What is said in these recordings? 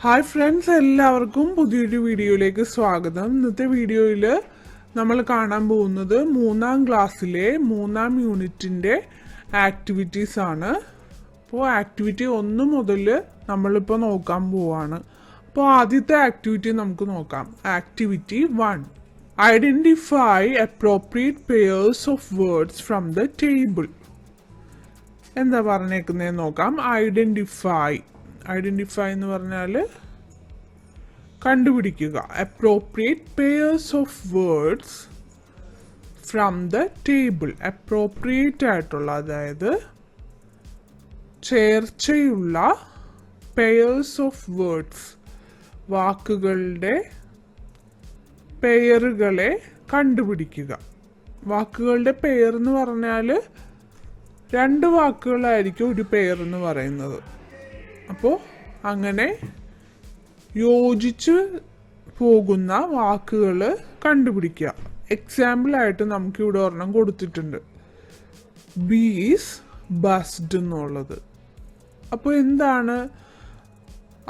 Hi friends, എല്ലാവർക്കും പുതിയൊരു വീഡിയോയിലേക്ക് സ്വാഗതം. ഇന്നത്തെ വീഡിയോയിൽ നമ്മൾ കാണാൻ പോകുന്നത് 3ാം ക്ലാസ്സിലെ 3ാം യൂണിറ്റിൻ്റെ ആക്ടിവിറ്റീസ് ആണ്. അപ്പോൾ ആക്ടിവിറ്റി 1 മുതൽ നമ്മളിപ്പോൾ നോക്കാൻ പോവാണ്. അപ്പോൾ ആദ്യത്തെ ആക്ടിവിറ്റി നമുക്ക് നോക്കാം. Activity 1, identify appropriate pairs of words from the table. എന്താ പറഞ്ഞേക്കുന്നതെന്ന് നോക്കാം. ഐഡൻറ്റിഫൈ എന്ന് പറഞ്ഞാൽ കണ്ടുപിടിക്കുക. Appropriate pairs of words from the table. Appropriate ആയിട്ടുള്ള, അതായത് ചേർച്ചയുള്ള പെയേഴ്സ് ഓഫ് വേർഡ്സ്, വാക്കുകളുടെ പെയറുകളെ കണ്ടുപിടിക്കുക. വാക്കുകളുടെ പെയർ എന്ന് പറഞ്ഞാൽ 2 വാക്കുകളായിരിക്കും ഒരു പെയർ എന്ന് പറയുന്നത്. അപ്പോൾ അങ്ങനെ യോജിച്ച് പോകുന്ന വാക്കുകൾ കണ്ടുപിടിക്കുക. എക്സാമ്പിളായിട്ട് നമുക്കിവിടെ ഒരെണ്ണം കൊടുത്തിട്ടുണ്ട്, ബി ഈസ് ബസ്ഡ് എന്നുള്ളത്. അപ്പോൾ എന്താണ്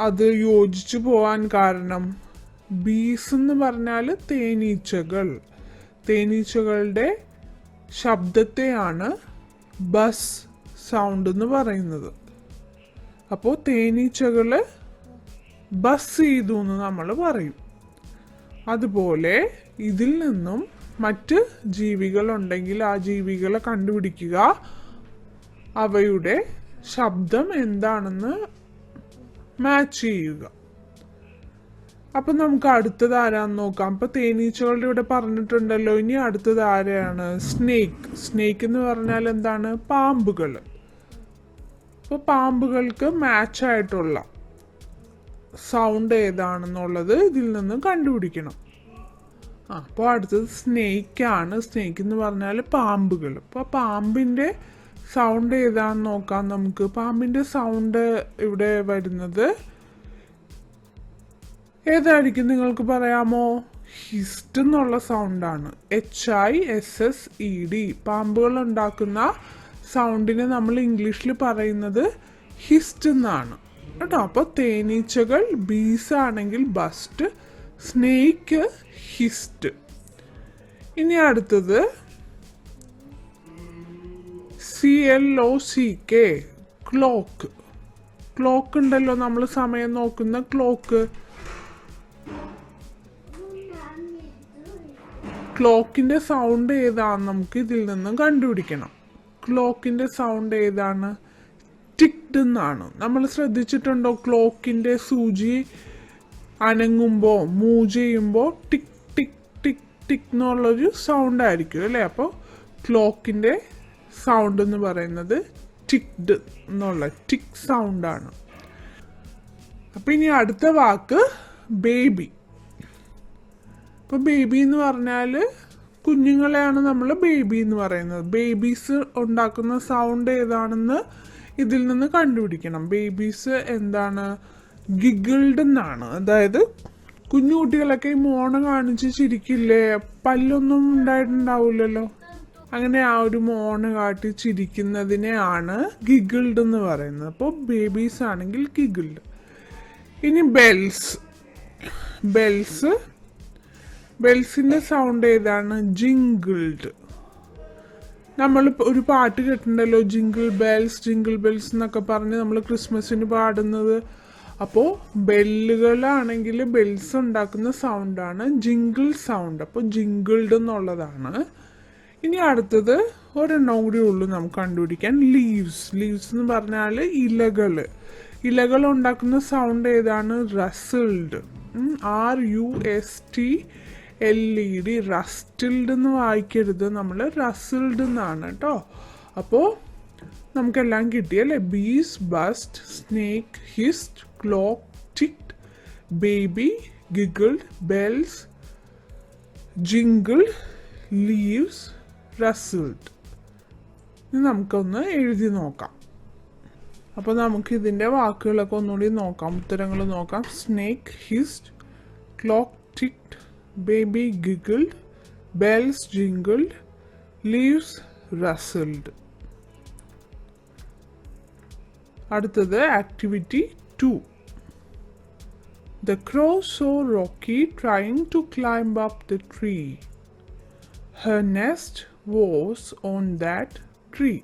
അത് യോജിച്ച് പോകാൻ കാരണം? ബീസ് എന്ന് പറഞ്ഞാൽ തേനീച്ചകൾ. തേനീച്ചകളുടെ ശബ്ദത്തെയാണ് ബസ് സൗണ്ട് എന്ന് പറയുന്നത്. അപ്പോൾ തേനീച്ചകൾ ബസ് ചെയ്തു എന്ന് നമ്മൾ പറയും. അതുപോലെ ഇതിൽ നിന്നും മറ്റ് ജീവികളുണ്ടെങ്കിൽ ആ ജീവികളെ കണ്ടുപിടിക്കുക, അവയുടെ ശബ്ദം എന്താണെന്ന് മാച്ച് ചെയ്യുക. അപ്പം നമുക്ക് അടുത്തത് ആരാന്ന് നോക്കാം. അപ്പം തേനീച്ചകളുടെ ഇവിടെ പറഞ്ഞിട്ടുണ്ടല്ലോ. ഇനി അടുത്തത് ആരെയാണ്? സ്നേക്ക് എന്ന് പറഞ്ഞാൽ എന്താണ്? പാമ്പുകൾ. അപ്പോൾ പാമ്പുകൾക്ക് മാച്ചായിട്ടുള്ള സൗണ്ട് ഏതാണെന്നുള്ളത് ഇതിൽ നിന്ന് കണ്ടുപിടിക്കണം. അപ്പോൾ അടുത്തത് സ്നേക്കാണ്. സ്നേക്ക് എന്ന് പറഞ്ഞാൽ പാമ്പുകൾ. അപ്പോൾ പാമ്പിൻ്റെ സൗണ്ട് ഏതാണെന്ന് നോക്കാം നമുക്ക്. പാമ്പിൻ്റെ സൗണ്ട് ഇവിടെ വരുന്നത് ഏതായിരിക്കും നിങ്ങൾക്ക് പറയാമോ? ഹിസ്റ്റ് എന്നുള്ള സൗണ്ടാണ്. HISSED. പാമ്പുകൾ ഉണ്ടാക്കുന്ന സൗണ്ടിനെ നമ്മൾ ഇംഗ്ലീഷിൽ പറയുന്നത് ഹിസ്റ്റ് എന്നാണ് കേട്ടോ. അപ്പോൾ തേനീച്ചകൾ ബീസ് ആണെങ്കിൽ ബസ്റ്റ്, സ്നേക്ക് ഹിസ്റ്റ്. ഇനി അടുത്തത് CLOCK, ക്ലോക്ക്. ക്ലോക്ക് ഉണ്ടല്ലോ, നമ്മൾ സമയം നോക്കുന്ന ക്ലോക്ക്. ക്ലോക്കിൻ്റെ സൗണ്ട് ഏതാണെന്ന് നമുക്ക് ഇതിൽ നിന്നും കണ്ടുപിടിക്കണം. ക്ലോക്കിൻ്റെ സൗണ്ട് ഏതാണ്? ടിക്ഡ് എന്നാണ്. നമ്മൾ ശ്രദ്ധിച്ചിട്ടുണ്ടോ? ക്ലോക്കിൻ്റെ സൂചി അനങ്ങുമ്പോൾ, മൂവ് ചെയ്യുമ്പോൾ ടിക് ടിക് ടിക് ടിക് എന്നുള്ളൊരു സൗണ്ട് ആയിരിക്കും അല്ലേ. അപ്പോൾ ക്ലോക്കിൻ്റെ സൗണ്ട് എന്ന് പറയുന്നത് ടിക്ഡ് എന്നുള്ള ടിക് സൗണ്ടാണ്. അപ്പം ഇനി അടുത്ത വാക്ക് ബേബി. ഇപ്പോൾ ബേബി എന്ന് പറഞ്ഞാൽ കുഞ്ഞുങ്ങളെയാണ് നമ്മൾ ബേബി എന്ന് പറയുന്നത്. ബേബീസ് ഉണ്ടാക്കുന്ന സൗണ്ട് ഏതാണെന്ന് ഇതിൽ നിന്ന് കണ്ടുപിടിക്കണം. ബേബീസ് എന്താണ്? ഗിഗിൾഡ് എന്നാണ്. അതായത് കുഞ്ഞു കുട്ടികളൊക്കെ ഈ മോണ കാണിച്ച് ചിരിക്കില്ലേ, പല്ലൊന്നും ഉണ്ടായിട്ടുണ്ടാവില്ലല്ലോ, അങ്ങനെ ആ ഒരു മോണ കാട്ടി ചിരിക്കുന്നതിനെയാണ് ഗിഗിൾഡ് എന്ന് പറയുന്നത്. അപ്പോൾ ബേബീസ് ആണെങ്കിൽ ഗിഗിൾഡ്. ഇനി ബെൽസിൻ്റെ സൗണ്ട് ഏതാണ്? ജിങ്കിൾഡ്. നമ്മൾ ഒരു പാട്ട് കേട്ടിട്ടുണ്ടല്ലോ, ജിങ്കിൾ ബെൽസ് എന്നൊക്കെ പറഞ്ഞ് നമ്മൾ ക്രിസ്മസിന് പാടുന്നത്. അപ്പോൾ ബെല്ലുകളാണെങ്കിൽ ബെൽസ് ഉണ്ടാക്കുന്ന സൗണ്ടാണ് ജിങ്കിൾ സൗണ്ട്. അപ്പോൾ ജിങ്കിൾഡ് എന്നുള്ളതാണ്. ഇനി അടുത്തത് ഒരെണ്ണം കൂടി ഉള്ളൂ നമുക്ക് കണ്ടുപിടിക്കാൻ, ലീവ്സ് എന്ന് പറഞ്ഞാൽ ഇലകൾ ഉണ്ടാക്കുന്ന സൗണ്ട് ഏതാണ്? റസിൽഡ്. RUSTLED. റസ്റ്റിൽഡ് എന്ന് വായിക്കരുത്, നമ്മൾ റസിൽഡ് എന്നാണ് കേട്ടോ. അപ്പോൾ നമുക്കെല്ലാം കിട്ടിയല്ലേ. Bees buzzed, snake hissed, clock ticked, baby giggled, bells jingled, leaves rustled. ഇനി നമുക്കൊന്ന് എഴുതി നോക്കാം. അപ്പോൾ നമുക്ക് ഇതിൻ്റെ വാക്കുകളൊക്കെ ഒന്നുകൂടി നോക്കാം, ഉത്തരങ്ങൾ നോക്കാം. Snake hissed, clock ticked, baby giggled, bells jingled, leaves rustled. അടുത്തത് activity 2, The crow saw Rocky trying to climb up the tree. Her nest was on that tree.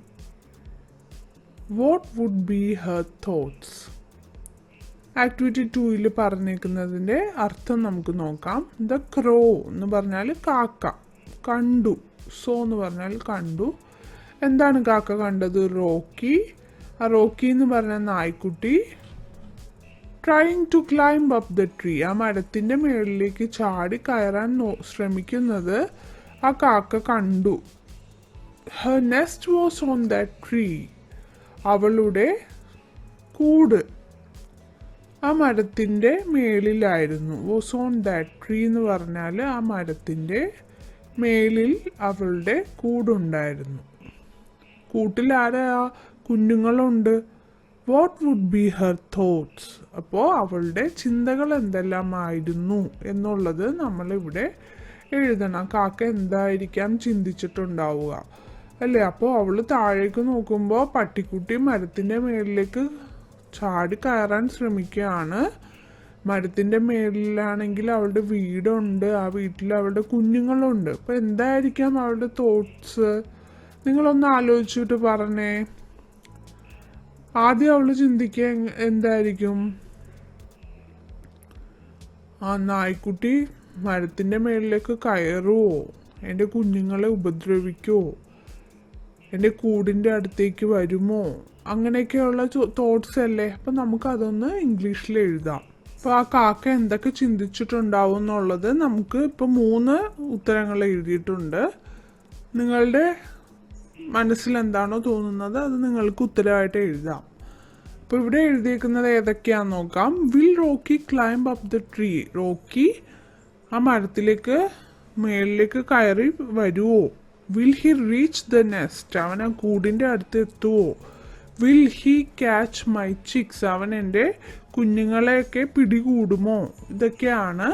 What would be her thoughts? Activity 2 പറഞ്ഞേക്കുന്നതിൻ്റെ അർത്ഥം നമുക്ക് നോക്കാം. The ക്രോ എന്ന് പറഞ്ഞാൽ കാക്ക കണ്ടു. So എന്ന് പറഞ്ഞാൽ കണ്ടു. എന്താണ് കാക്ക കണ്ടത്? റോക്കി. ആ റോക്കി എന്ന് പറഞ്ഞ നായ്ക്കുട്ടി trying to climb up the tree, ആ മരത്തിൻ്റെ മുകളിലേക്ക് ചാടി കയറാൻ ശ്രമിക്കുന്നത് ആ കാക്ക കണ്ടു. Her nest was on that tree, അവളുടെ കൂട് ആ മരത്തിൻ്റെ മേളിലായിരുന്നു. വാസ് ഓൺ ദാറ്റ് ട്രീ എന്ന് പറഞ്ഞാൽ ആ മരത്തിൻ്റെ മേളിൽ അവളുടെ കൂടുണ്ടായിരുന്നു. കൂട്ടിൽ ആരാ? കുഞ്ഞുങ്ങളുണ്ട്. What would be her thoughts, അപ്പോൾ അവളുടെ ചിന്തകൾ എന്തെല്ലാമായിരുന്നു എന്നുള്ളത് നമ്മളിവിടെ എഴുതണം. കാക്ക എന്തായിരിക്കാം ചിന്തിച്ചിട്ടുണ്ടാവുക അല്ലേ? അപ്പോൾ അവൾ താഴേക്ക് നോക്കുമ്പോൾ പട്ടിക്കുട്ടി മരത്തിൻ്റെ മേളിലേക്ക് ചാടി കയറാൻ ശ്രമിക്കുകയാണ്. മരത്തിൻ്റെ മേളിലാണെങ്കിൽ അവളുടെ വീടുണ്ട്, ആ വീട്ടിൽ അവളുടെ കുഞ്ഞുങ്ങളുണ്ട്. അപ്പോൾ എന്തായിരിക്കാം അവളുടെ തോട്ട്സ്? നിങ്ങളൊന്ന് ആലോചിച്ചിട്ട് പറഞ്ഞേ. ആദ്യം അവൾ ചിന്തിക്കുക എന്തായിരിക്കും? ആ നായ്ക്കുട്ടി മരത്തിൻ്റെ മേളിലേക്ക് കയറുമോ? എൻ്റെ കുഞ്ഞുങ്ങളെ ഉപദ്രവിക്കുമോ? എൻ്റെ കൂടിൻ്റെ അടുത്തേക്ക് വരുമോ? അങ്ങനെയൊക്കെയുള്ള തോട്ട്സ് അല്ലേ? അപ്പം നമുക്കതൊന്ന് ഇംഗ്ലീഷിൽ എഴുതാം. അപ്പോൾ ആ കാക്ക എന്തൊക്കെ ചിന്തിച്ചിട്ടുണ്ടാവും എന്നുള്ളത് നമുക്ക് ഇപ്പോൾ 3 ഉത്തരങ്ങൾ എഴുതിയിട്ടുണ്ട്. നിങ്ങളുടെ മനസ്സിൽ എന്താണോ തോന്നുന്നത് അത് നിങ്ങൾക്ക് ഉത്തരമായിട്ട് എഴുതാം. അപ്പോൾ ഇവിടെ എഴുതിയിരിക്കുന്നത് ഏതൊക്കെയാണെന്ന് നോക്കാം. Will Rocky climb up the tree, Rocky ആ മരത്തിലേക്ക് മേളിലേക്ക് കയറി വരുമോ? Will he reach the nest, അവൻ ആ കൂടിൻ്റെ അടുത്ത് എത്തുമോ? Will he catch my chicks, അവൻ എൻ്റെ കുഞ്ഞുങ്ങളെയൊക്കെ പിടികൂടുമോ? ഇതൊക്കെയാണ്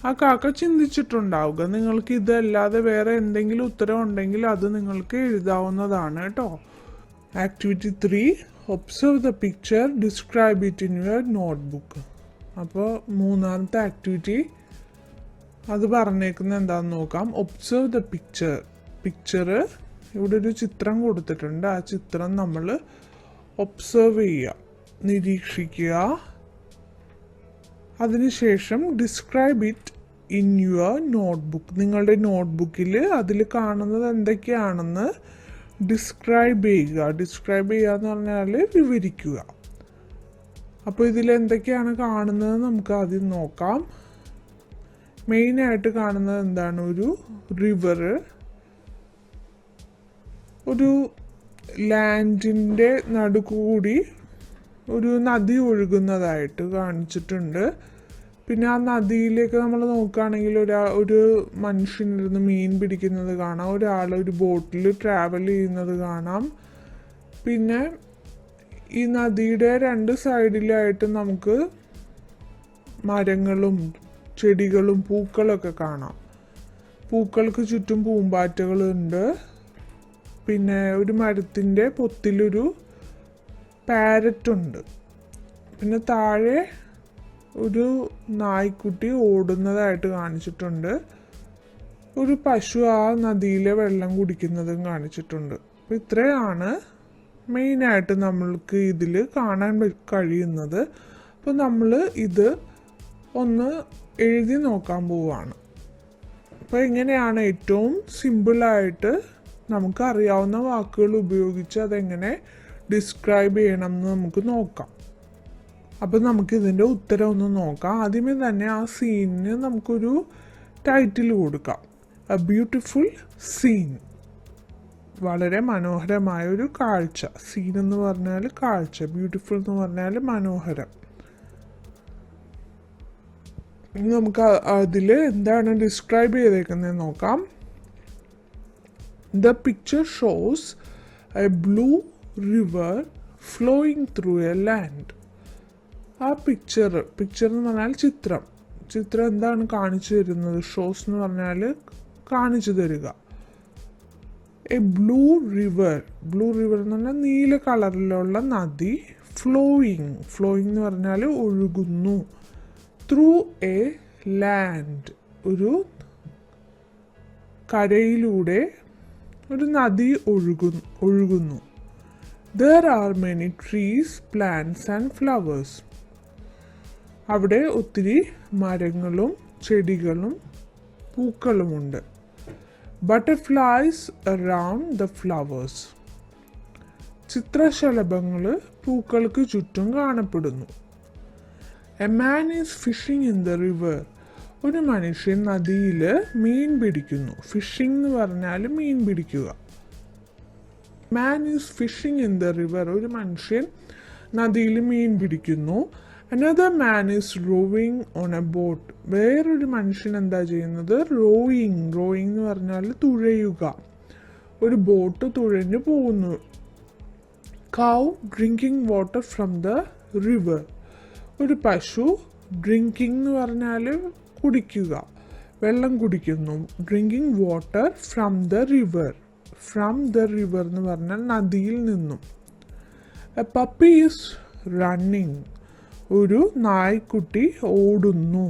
ആ കാക്ക ചിന്തിച്ചിട്ടുണ്ടാവുക. നിങ്ങൾക്ക് ഇതല്ലാതെ വേറെ എന്തെങ്കിലും ഉത്തരം ഉണ്ടെങ്കിൽ അത് നിങ്ങൾക്ക് എഴുതാവുന്നതാണ് കേട്ടോ. Activity 3, observe the picture, describe it in your notebook. അപ്പോൾ 3ാമത്തെ ആക്ടിവിറ്റി അത് പറഞ്ഞേക്കുന്നത് എന്താണെന്ന് നോക്കാം. Observe the picture. ഇവിടെ ഒരു ചിത്രം കൊടുത്തിട്ടുണ്ട്. ആ ചിത്രം നമ്മൾ ഒബ്സർവ് ചെയ്യുക, നിരീക്ഷിക്കുക. അതിനുശേഷം describe it in your notebook, നിങ്ങളുടെ നോട്ട്ബുക്കിൽ അതിൽ കാണുന്നത് എന്തൊക്കെയാണെന്ന് ഡിസ്ക്രൈബ് ചെയ്യുക. ഡിസ്ക്രൈബ് ചെയ്യുക എന്ന് പറഞ്ഞാൽ വിവരിക്കുക. അപ്പോൾ ഇതിൽ എന്തൊക്കെയാണ് കാണുന്നത് നമുക്ക് ആദ്യം നോക്കാം. മെയിനായിട്ട് കാണുന്നത് എന്താണ്? ഒരു റിവർ, ഒരു ലാൻഡിൻ്റെ നടുക്കൂടി ഒരു നദി ഒഴുകുന്നതായിട്ട് കാണിച്ചിട്ടുണ്ട്. പിന്നെ ആ നദിയിലേക്ക് നമ്മൾ നോക്കുകയാണെങ്കിൽ ഒരു മനുഷ്യനിരുന്ന് മീൻ പിടിക്കുന്നത് കാണാം. ഒരാൾ ഒരു ബോട്ടിൽ ട്രാവൽ ചെയ്യുന്നത് കാണാം. പിന്നെ ഈ നദിയുടെ 2 സൈഡിലായിട്ട് നമുക്ക് മരങ്ങളും ചെടികളും പൂക്കളൊക്കെ കാണാം. പൂക്കൾക്ക് ചുറ്റും പൂമ്പാറ്റകളുണ്ട്. പിന്നെ ഒരു മരത്തിൻ്റെ പൊത്തിലൊരു പാരറ്റുണ്ട്. പിന്നെ താഴെ ഒരു നായ്ക്കുട്ടി ഓടുന്നതായിട്ട് കാണിച്ചിട്ടുണ്ട്. ഒരു പശു ആ നദിയിലെ വെള്ളം കുടിക്കുന്നതും കാണിച്ചിട്ടുണ്ട്. അപ്പോൾ ഇത്രയാണ് മെയിനായിട്ട് നമ്മൾക്ക് ഇതിൽ കാണാൻ കഴിയുന്നത്. അപ്പോൾ നമ്മൾ ഇത് ഒന്ന് എഴുതി നോക്കാൻ പോവുകയാണ്. അപ്പോൾ എങ്ങനെയാണ് ഏറ്റവും സിമ്പിളായിട്ട് നമുക്ക് അറിയാവുന്ന വാക്കുകൾ ഉപയോഗിച്ച് അതെങ്ങനെ ഡിസ്ക്രൈബ് ചെയ്യണം എന്ന് നമുക്ക് നോക്കാം. അപ്പോൾ നമുക്കിതിൻ്റെ ഉത്തരം ഒന്ന് നോക്കാം. ആദ്യമേ തന്നെ ആ സീനിന് നമുക്കൊരു ടൈറ്റിൽ കൊടുക്കാം. എ ബ്യൂട്ടിഫുൾ സീൻ, വളരെ മനോഹരമായ ഒരു കാഴ്ച. സീൻ എന്ന് പറഞ്ഞാൽ കാഴ്ച, ബ്യൂട്ടിഫുൾ എന്ന് പറഞ്ഞാൽ മനോഹരം. നമുക്ക് അതിൽ എന്താണ് ഡിസ്ക്രൈബ് ചെയ്തേക്കുന്നത് നോക്കാം. The picture shows a blue river flowing through a land. ആ പിക്ചർ എന്ന് പറഞ്ഞാൽ ചിത്രം എന്താണ് കാണിച്ചു തരുന്നത്? ഷോസ് എന്ന് പറഞ്ഞാൽ കാണിച്ചു തരിക. എ ബ്ലൂ റിവർ എന്ന് പറഞ്ഞാൽ നീല കളറിലുള്ള നദി. ഫ്ലോയിങ് എന്ന് പറഞ്ഞാൽ ഒഴുകുന്നു. ത്രൂ എ ലാൻഡ്, ഒരു കരയിലൂടെ ഒരു നദി ഒഴുകുന്നു. There are many trees, plants and flowers. അവിടെ ഒത്തിരി മരങ്ങളും ചെടികളും പൂക്കളുമുണ്ട്. Butterflies around the flowers. ചിത്രശലഭങ്ങൾ പൂക്കൾക്ക് ചുറ്റും കാണപ്പെടുന്നു. A man is fishing in the river. ഒരു മനുഷ്യൻ നദിയിൽ മീൻ പിടിക്കുന്നു. ഫിഷിംഗ് എന്ന് പറഞ്ഞാൽ മീൻ പിടിക്കുക. Man is fishing in the river. ഒരു മനുഷ്യൻ നദിയിൽ മീൻ പിടിക്കുന്നു. Another man is rowing on a boat. വേറൊരു മനുഷ്യൻ എന്താ ചെയ്യുന്നത്? റോയിങ് എന്ന് പറഞ്ഞാൽ തുഴയുക. ഒരു ബോട്ട് തുഴഞ്ഞു പോകുന്നു. Cow drinking water from the river. ഒരു പശു ഡ്രിങ്കിങ് എന്ന് പറഞ്ഞാൽ കുടിക്കുക, വെള്ളം കുടിക്കുന്നു. Drinking water from the river. From the river എന്ന് പറഞ്ഞാൽ നദിയിൽ നിന്നും. A puppy is running. ഒരു നായ്ക്കുട്ടി ഓടുന്നു.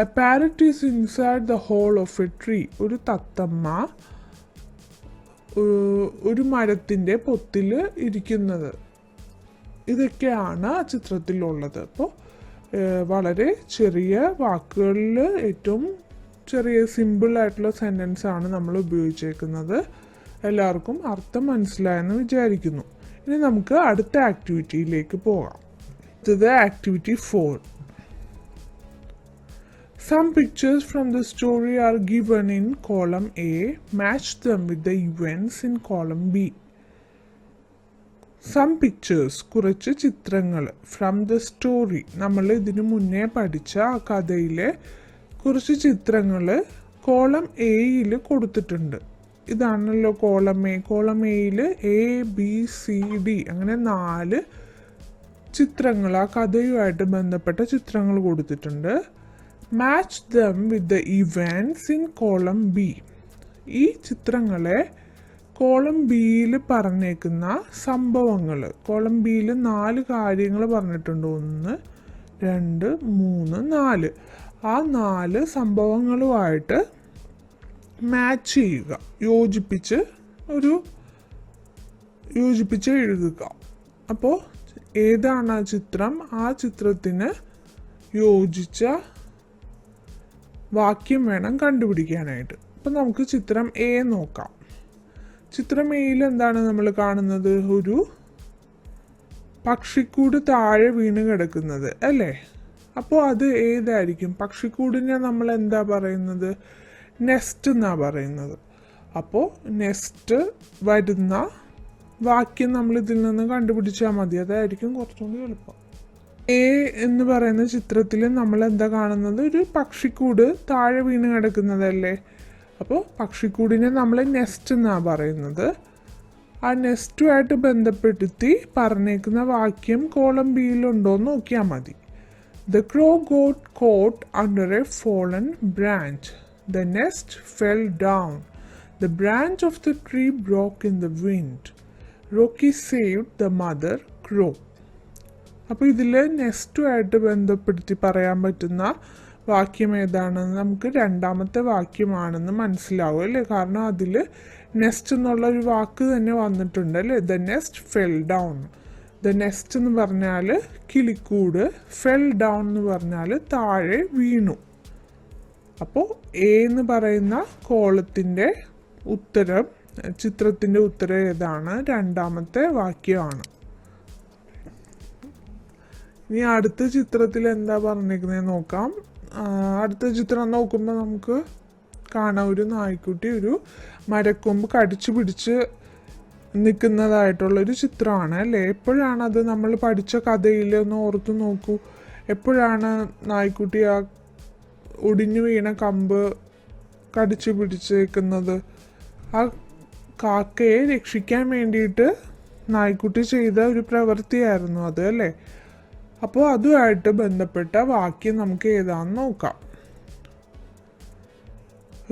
A parrot is inside the hole of a tree. ഒരു തത്തമ്മ ഒരു മരത്തിൻ്റെ പൊത്തിൽ ഇരിക്കുന്നത്. ഇതൊക്കെയാണ് ആ ചിത്രത്തിലുള്ളത്. അപ്പോൾ വളരെ ചെറിയ വാക്കുകളിൽ ഏറ്റവും ചെറിയ സിമ്പിളായിട്ടുള്ള സെൻറ്റൻസ് ആണ് നമ്മൾ ഉപയോഗിച്ചേക്കുന്നത്. എല്ലാവർക്കും അർത്ഥം മനസ്സിലായെന്ന് വിചാരിക്കുന്നു. ഇനി നമുക്ക് അടുത്ത ആക്ടിവിറ്റിയിലേക്ക് പോകാം. ഇത് activity 4. Some pictures from the story are given in column A. Match them with the events in column B. Some pictures, കുറച്ച് ചിത്രങ്ങൾ, ഫ്രം ദ സ്റ്റോറി, നമ്മൾ ഇതിനു മുന്നേ പഠിച്ച ആ കഥയിലെ കുറച്ച് ചിത്രങ്ങൾ കോളം എയിൽ കൊടുത്തിട്ടുണ്ട്. ഇതാണല്ലോ കോളം എ. കോളം എയിൽ ABCD അങ്ങനെ 4 ചിത്രങ്ങൾ, ആ കഥയുമായിട്ട് ബന്ധപ്പെട്ട ചിത്രങ്ങൾ കൊടുത്തിട്ടുണ്ട്. Match them with the events in column B. ഈ ചിത്രങ്ങളെ കോളം ബിയിൽ പറഞ്ഞേക്കുന്ന സംഭവങ്ങൾ, കോളം ബിയിൽ 4 കാര്യങ്ങൾ പറഞ്ഞിട്ടുണ്ട്. 1, 2, 3, 4. ആ 4 സംഭവങ്ങളുമായിട്ട് മാച്ച് ചെയ്യുക, യോജിപ്പിച്ച് എഴുതുക. അപ്പോൾ ഏതാണ് ആ ചിത്രം? ആ ചിത്രത്തിന് യോജിച്ച വാക്യം വേണം കണ്ടുപിടിക്കാനായിട്ട്. അപ്പം നമുക്ക് ചിത്രം എ നോക്കാം. ചിത്രം എയിൽ എന്താണ് നമ്മൾ കാണുന്നത്? ഒരു പക്ഷിക്കൂട് താഴെ വീണ് കിടക്കുന്നത് അല്ലേ? അപ്പോൾ അത് ഏതായിരിക്കും? പക്ഷിക്കൂടിനെ നമ്മൾ എന്താ പറയുന്നത്? നെസ്റ്റ് എന്നാണ് പറയുന്നത്. അപ്പോൾ നെസ്റ്റ് വരുന്ന വാക്യം നമ്മൾ ഇതിൽ നിന്ന് കണ്ടുപിടിച്ചാൽ മതി. അതായിരിക്കും കുറച്ചുകൂടി എളുപ്പം. എ എന്ന് പറയുന്ന ചിത്രത്തിൽ നമ്മൾ എന്താ കാണുന്നത്? ഒരു പക്ഷിക്കൂട് താഴെ വീണ് കിടക്കുന്നതല്ലേ? അപ്പോൾ പക്ഷിക്കൂടിനെ നമ്മൾ നെസ്റ്റ് എന്നാണ് പറയുന്നത്. ആ നെസ്റ്റുമായിട്ട് ബന്ധപ്പെടുത്തി പറഞ്ഞേക്കുന്ന വാക്യം കോളം ബിയിലുണ്ടോ എന്ന് നോക്കിയാൽ മതി. The crow got caught under a fallen branch. The nest fell down. The branch of the tree broke in the wind. Rocky saved the mother crow. അപ്പോൾ ഇതിൽ നെസ്റ്റുമായിട്ട് ബന്ധപ്പെടുത്തി പറയാൻ പറ്റുന്ന വാക്യം ഏതാണെന്ന് നമുക്ക് രണ്ടാമത്തെ വാക്യമാണെന്ന് മനസ്സിലാവും അല്ലേ? കാരണം അതിൽ നെസ്റ്റ് എന്നുള്ളൊരു വാക്ക് തന്നെ വന്നിട്ടുണ്ട് അല്ലേ? The nest fell down. The nest എന്ന് പറഞ്ഞാൽ കിളിക്കൂട്, ഫെൽ ഡൗൺ എന്ന് പറഞ്ഞാൽ താഴെ വീണു. അപ്പോൾ എ എന്ന് പറയുന്ന കോളത്തിൻ്റെ ഉത്തരം, ചിത്രത്തിൻ്റെ ഉത്തരം ഏതാണ്? രണ്ടാമത്തെ വാക്യമാണ്. ഇനി അടുത്ത ചിത്രത്തിൽ എന്താ പറഞ്ഞിരിക്കുന്നത് നോക്കാം. അടുത്ത ചിത്രം നോക്കുമ്പോൾ നമുക്ക് കാണാം ഒരു നായ്ക്കുട്ടി ഒരു മരക്കൊമ്പ് കടിച്ചു പിടിച്ച് നിൽക്കുന്നതായിട്ടുള്ളൊരു ചിത്രമാണ് അല്ലേ? എപ്പോഴാണത് നമ്മൾ പഠിച്ച കഥയിൽ ഒന്ന് ഓർത്ത് നോക്കൂ. എപ്പോഴാണ് നായ്ക്കുട്ടി ആ ഒടിഞ്ഞു വീണ കമ്പ് കടിച്ചു പിടിച്ചേക്കുന്നത്? ആ കാക്കയെ രക്ഷിക്കാൻ വേണ്ടിയിട്ട് നായ്ക്കുട്ടി ചെയ്ത ഒരു പ്രവൃത്തിയായിരുന്നു അത് അല്ലേ? അപ്പോൾ അതുമായിട്ട് ബന്ധപ്പെട്ട വാക്യം നമുക്ക് ഏതാണെന്ന് നോക്കാം.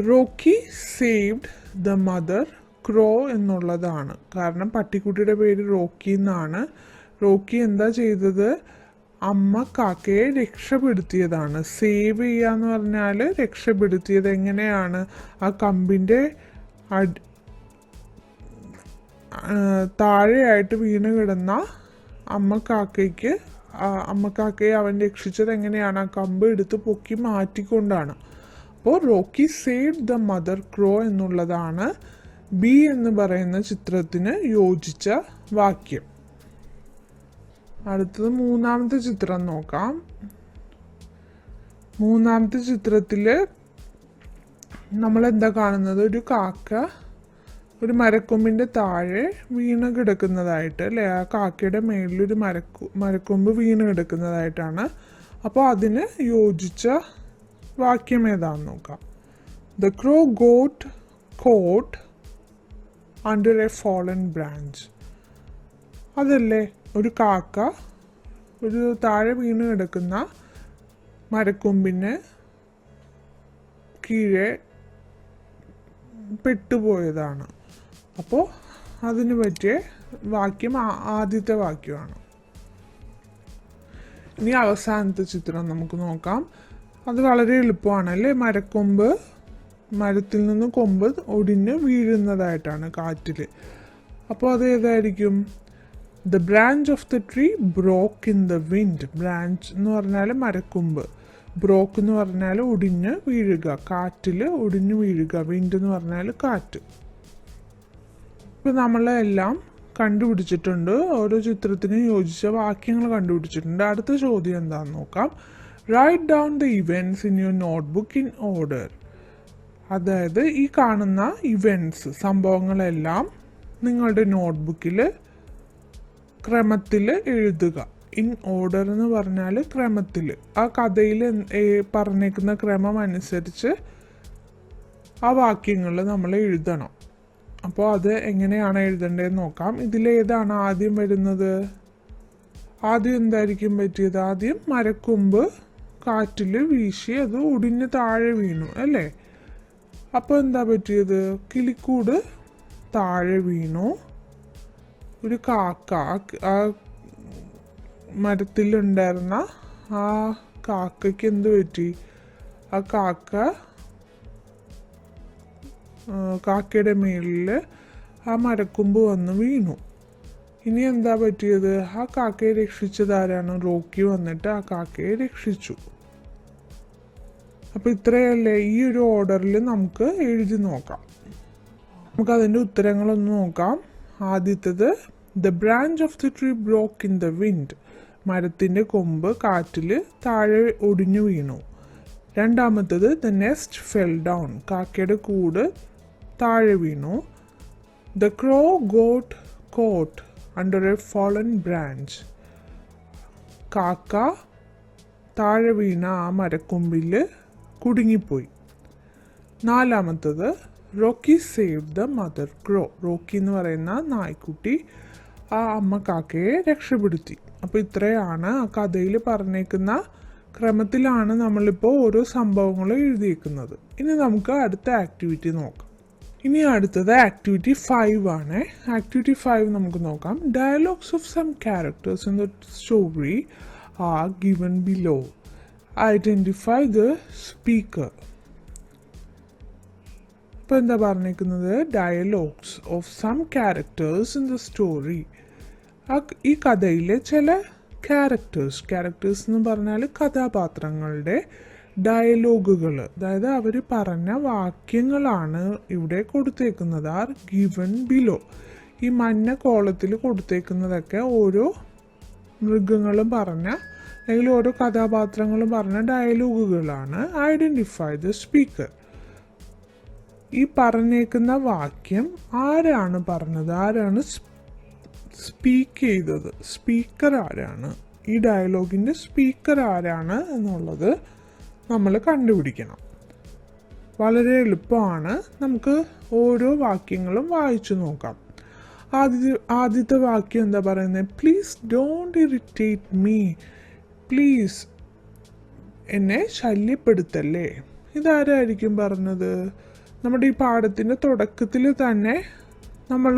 റോക്കി സേവ്ഡ് ദ മദർ ക്രോ എന്നുള്ളതാണ്. കാരണം പട്ടിക്കുട്ടിയുടെ പേര് റോക്കി എന്നാണ്. റോക്കി എന്താ ചെയ്തത്? അമ്മ കാക്കയെ രക്ഷപ്പെടുത്തിയതാണ്. സേവ് ചെയ്യുക എന്ന് പറഞ്ഞാൽ രക്ഷപ്പെടുത്തിയത്. എങ്ങനെയാണ്? ആ കമ്പിൻ്റെ താഴെയായിട്ട് വീണ് കിടന്ന അമ്മ കാക്കയെ അവൻ രക്ഷിച്ചത് എങ്ങനെയാണ്? ആ കമ്പ് എടുത്ത് പൊക്കി മാറ്റിക്കൊണ്ടാണ്. അപ്പോൾ റോക്കി സേവ് ദ മദർ ക്രോ എന്നുള്ളതാണ് ബി എന്ന് പറയുന്ന ചിത്രത്തിന് യോജിച്ച വാക്യം. അടുത്തത് മൂന്നാമത്തെ ചിത്രം നോക്കാം. മൂന്നാമത്തെ ചിത്രത്തിൽ നമ്മൾ എന്താ കാണുന്നത്? ഒരു കാക്ക ഒരു മരക്കൊമ്പിൻ്റെ താഴെ വീണ് കിടക്കുന്നതായിട്ട്, അല്ലേ? ആ കാക്കയുടെ മേളിലൊരു മരക്കൊമ്പ് വീണ് കിടക്കുന്നതായിട്ടാണ്. അപ്പോൾ അതിന് യോജിച്ച വാക്യം ഏതാണെന്ന് നോക്കാം. The crow got caught under a fallen branch. അതല്ലേ, ഒരു കാക്ക ഒരു താഴെ വീണ് കിടക്കുന്ന മരക്കൊമ്പിന് കീഴെ പെട്ടുപോയതാണ്. അപ്പോൾ അതിന് പറ്റിയ വാക്യം ആദ്യത്തെ വാക്യമാണ്. ഇനി അവസാനത്തെ ചിത്രം നമുക്ക് നോക്കാം. അത് വളരെ എളുപ്പമാണ്, അല്ലേ? മരത്തിൽ നിന്ന് കൊമ്പ് ഒടിഞ്ഞ് വീഴുന്നതായിട്ടാണ് കാറ്റിൽ. അപ്പോൾ അത് ഏതായിരിക്കും? The branch of the tree broke in the wind. Branch എന്ന് പറഞ്ഞാൽ മരക്കൊമ്പ്, ബ്രോക്ക് എന്ന് പറഞ്ഞാൽ ഒടിഞ്ഞ് വീഴുക, കാറ്റിൽ ഒടിഞ്ഞു വീഴുക. വിൻഡ് എന്ന് പറഞ്ഞാൽ കാറ്റ്. ഇപ്പം നമ്മളെല്ലാം കണ്ടുപിടിച്ചിട്ടുണ്ട്. ഓരോ ചിത്രത്തിനും യോജിച്ച വാക്യങ്ങൾ കണ്ടുപിടിച്ചിട്ടുണ്ട്. അടുത്ത ചോദ്യം എന്താണെന്ന് നോക്കാം. Write down the events in your notebook in order. അതായത് ഈ കാണുന്ന ഇവൻറ്റ്സ്, സംഭവങ്ങളെല്ലാം നിങ്ങളുടെ നോട്ട്ബുക്കിൽ ക്രമത്തിൽ എഴുതുക. ഇൻ ഓർഡർ എന്ന് പറഞ്ഞാൽ ക്രമത്തിൽ. ആ കഥയിൽ പറഞ്ഞേക്കുന്ന ക്രമം അനുസരിച്ച് ആ വാക്യങ്ങൾ നമ്മൾ എഴുതണം. അപ്പോൾ അത് എങ്ങനെയാണ് എഴുതേണ്ടതെന്ന് നോക്കാം. ഇതിലേതാണ് ആദ്യം വരുന്നത്? ആദ്യം എന്തായിരിക്കും പറ്റിയത്? ആദ്യം മരക്കൊമ്പ് കാറ്റിൽ വീശി അത് ഒടിഞ്ഞ് താഴെ വീണു, അല്ലേ? അപ്പോൾ എന്താ പറ്റിയത്? കിളിക്കൂട് താഴെ വീണു. ഒരു കാക്ക, ആ മരത്തിലുണ്ടായിരുന്ന ആ കാക്കയ്ക്ക് എന്ത് പറ്റി? ആ കാക്കയുടെ മേളിൽ ആ മരക്കൊമ്പ് വന്ന് വീണു. ഇനി എന്താ പറ്റിയത്? ആ കാക്കയെ രക്ഷിച്ചത് ആരാണ്? റോക്കി വന്നിട്ട് ആ കാക്കയെ രക്ഷിച്ചു. അപ്പോൾ ഇത്രയല്ലേ? ഈ ഒരു ഓർഡറിൽ നമുക്ക് എഴുതി നോക്കാം. നമുക്ക് അതിൻ്റെ ഉത്തരങ്ങളൊന്ന് നോക്കാം. ആദ്യത്തേത് the branch of the tree broke in the wind. മരത്തിൻ്റെ കൊമ്പ് കാറ്റിൽ താഴെ ഒടിഞ്ഞു വീണു. രണ്ടാമത്തേത് ദ നെസ്റ്റ് ഫെൽ ഡൗൺ. കാക്കയുടെ കൂട് താഴെ വീണു. The crow got caught under a fallen branch. കാക്ക താഴെ വീണ ആ മരക്കൊമ്പിൽ കുടുങ്ങിപ്പോയി. നാലാമത്തത് Rocky save the mother crow. Rocky എന്ന് പറയുന്ന നായ്ക്കുട്ടി ആ അമ്മ കാക്കയെ രക്ഷപ്പെടുത്തി. അപ്പോൾ ഇത്രയാണ് ആ കഥയിൽ പറഞ്ഞേക്കുന്ന ക്രമത്തിലാണ് നമ്മളിപ്പോൾ ഓരോ സംഭവങ്ങളും എഴുതിയേക്കുന്നത്. ഇനി നമുക്ക് അടുത്ത ആക്ടിവിറ്റി നോക്കാം. ഇനി അടുത്തത് ആക്ടിവിറ്റി 5 ആണ്. ആക്ടിവിറ്റി 5 നമുക്ക് നോക്കാം. Dialogues of some characters in the story are given below. Identify the speaker. ഇപ്പോൾ എന്താ പറഞ്ഞേക്കുന്നത്? Dialogues of some characters in the story. ഈ കഥയിലെ ചില ക്യാരക്ടേഴ്സ് എന്ന് പറഞ്ഞാൽ കഥാപാത്രങ്ങളുടെ ഡയലോഗുകൾ, അതായത് അവർ പറഞ്ഞ വാക്യങ്ങളാണ് ഇവിടെ കൊടുത്തേക്കുന്നത്. R given below. ഈ മഞ്ഞ കോളത്തിൽ കൊടുത്തേക്കുന്നതൊക്കെ ഓരോ മൃഗങ്ങളും പറഞ്ഞ അല്ലെങ്കിൽ ഓരോ കഥാപാത്രങ്ങളും പറഞ്ഞ ഡയലോഗുകളാണ്. Identify the speaker. ഈ പറഞ്ഞേക്കുന്ന വാക്യം ആരാണ് പറഞ്ഞത്? ആരാണ് സ്പീക്ക് ചെയ്തത്? സ്പീക്കർ ആരാണ്? ഈ ഡയലോഗിൻ്റെ സ്പീക്കർ ആരാണ് എന്നുള്ളത് നമ്മൾ കണ്ടുപിടിക്കണം. വളരെ എളുപ്പമാണ്. നമുക്ക് ഓരോ വാക്യങ്ങളും വായിച്ചു നോക്കാം. ആദ്യത്തെ വാക്യം എന്താ പറയുന്നത്? Please don't irritate me. Please എന്നെ ശല്യപ്പെടുത്തല്ലേ. ഇതാരായിരിക്കും പറഞ്ഞത്? നമ്മുടെ ഈ പാഠത്തിൻ്റെ തുടക്കത്തിൽ തന്നെ നമ്മൾ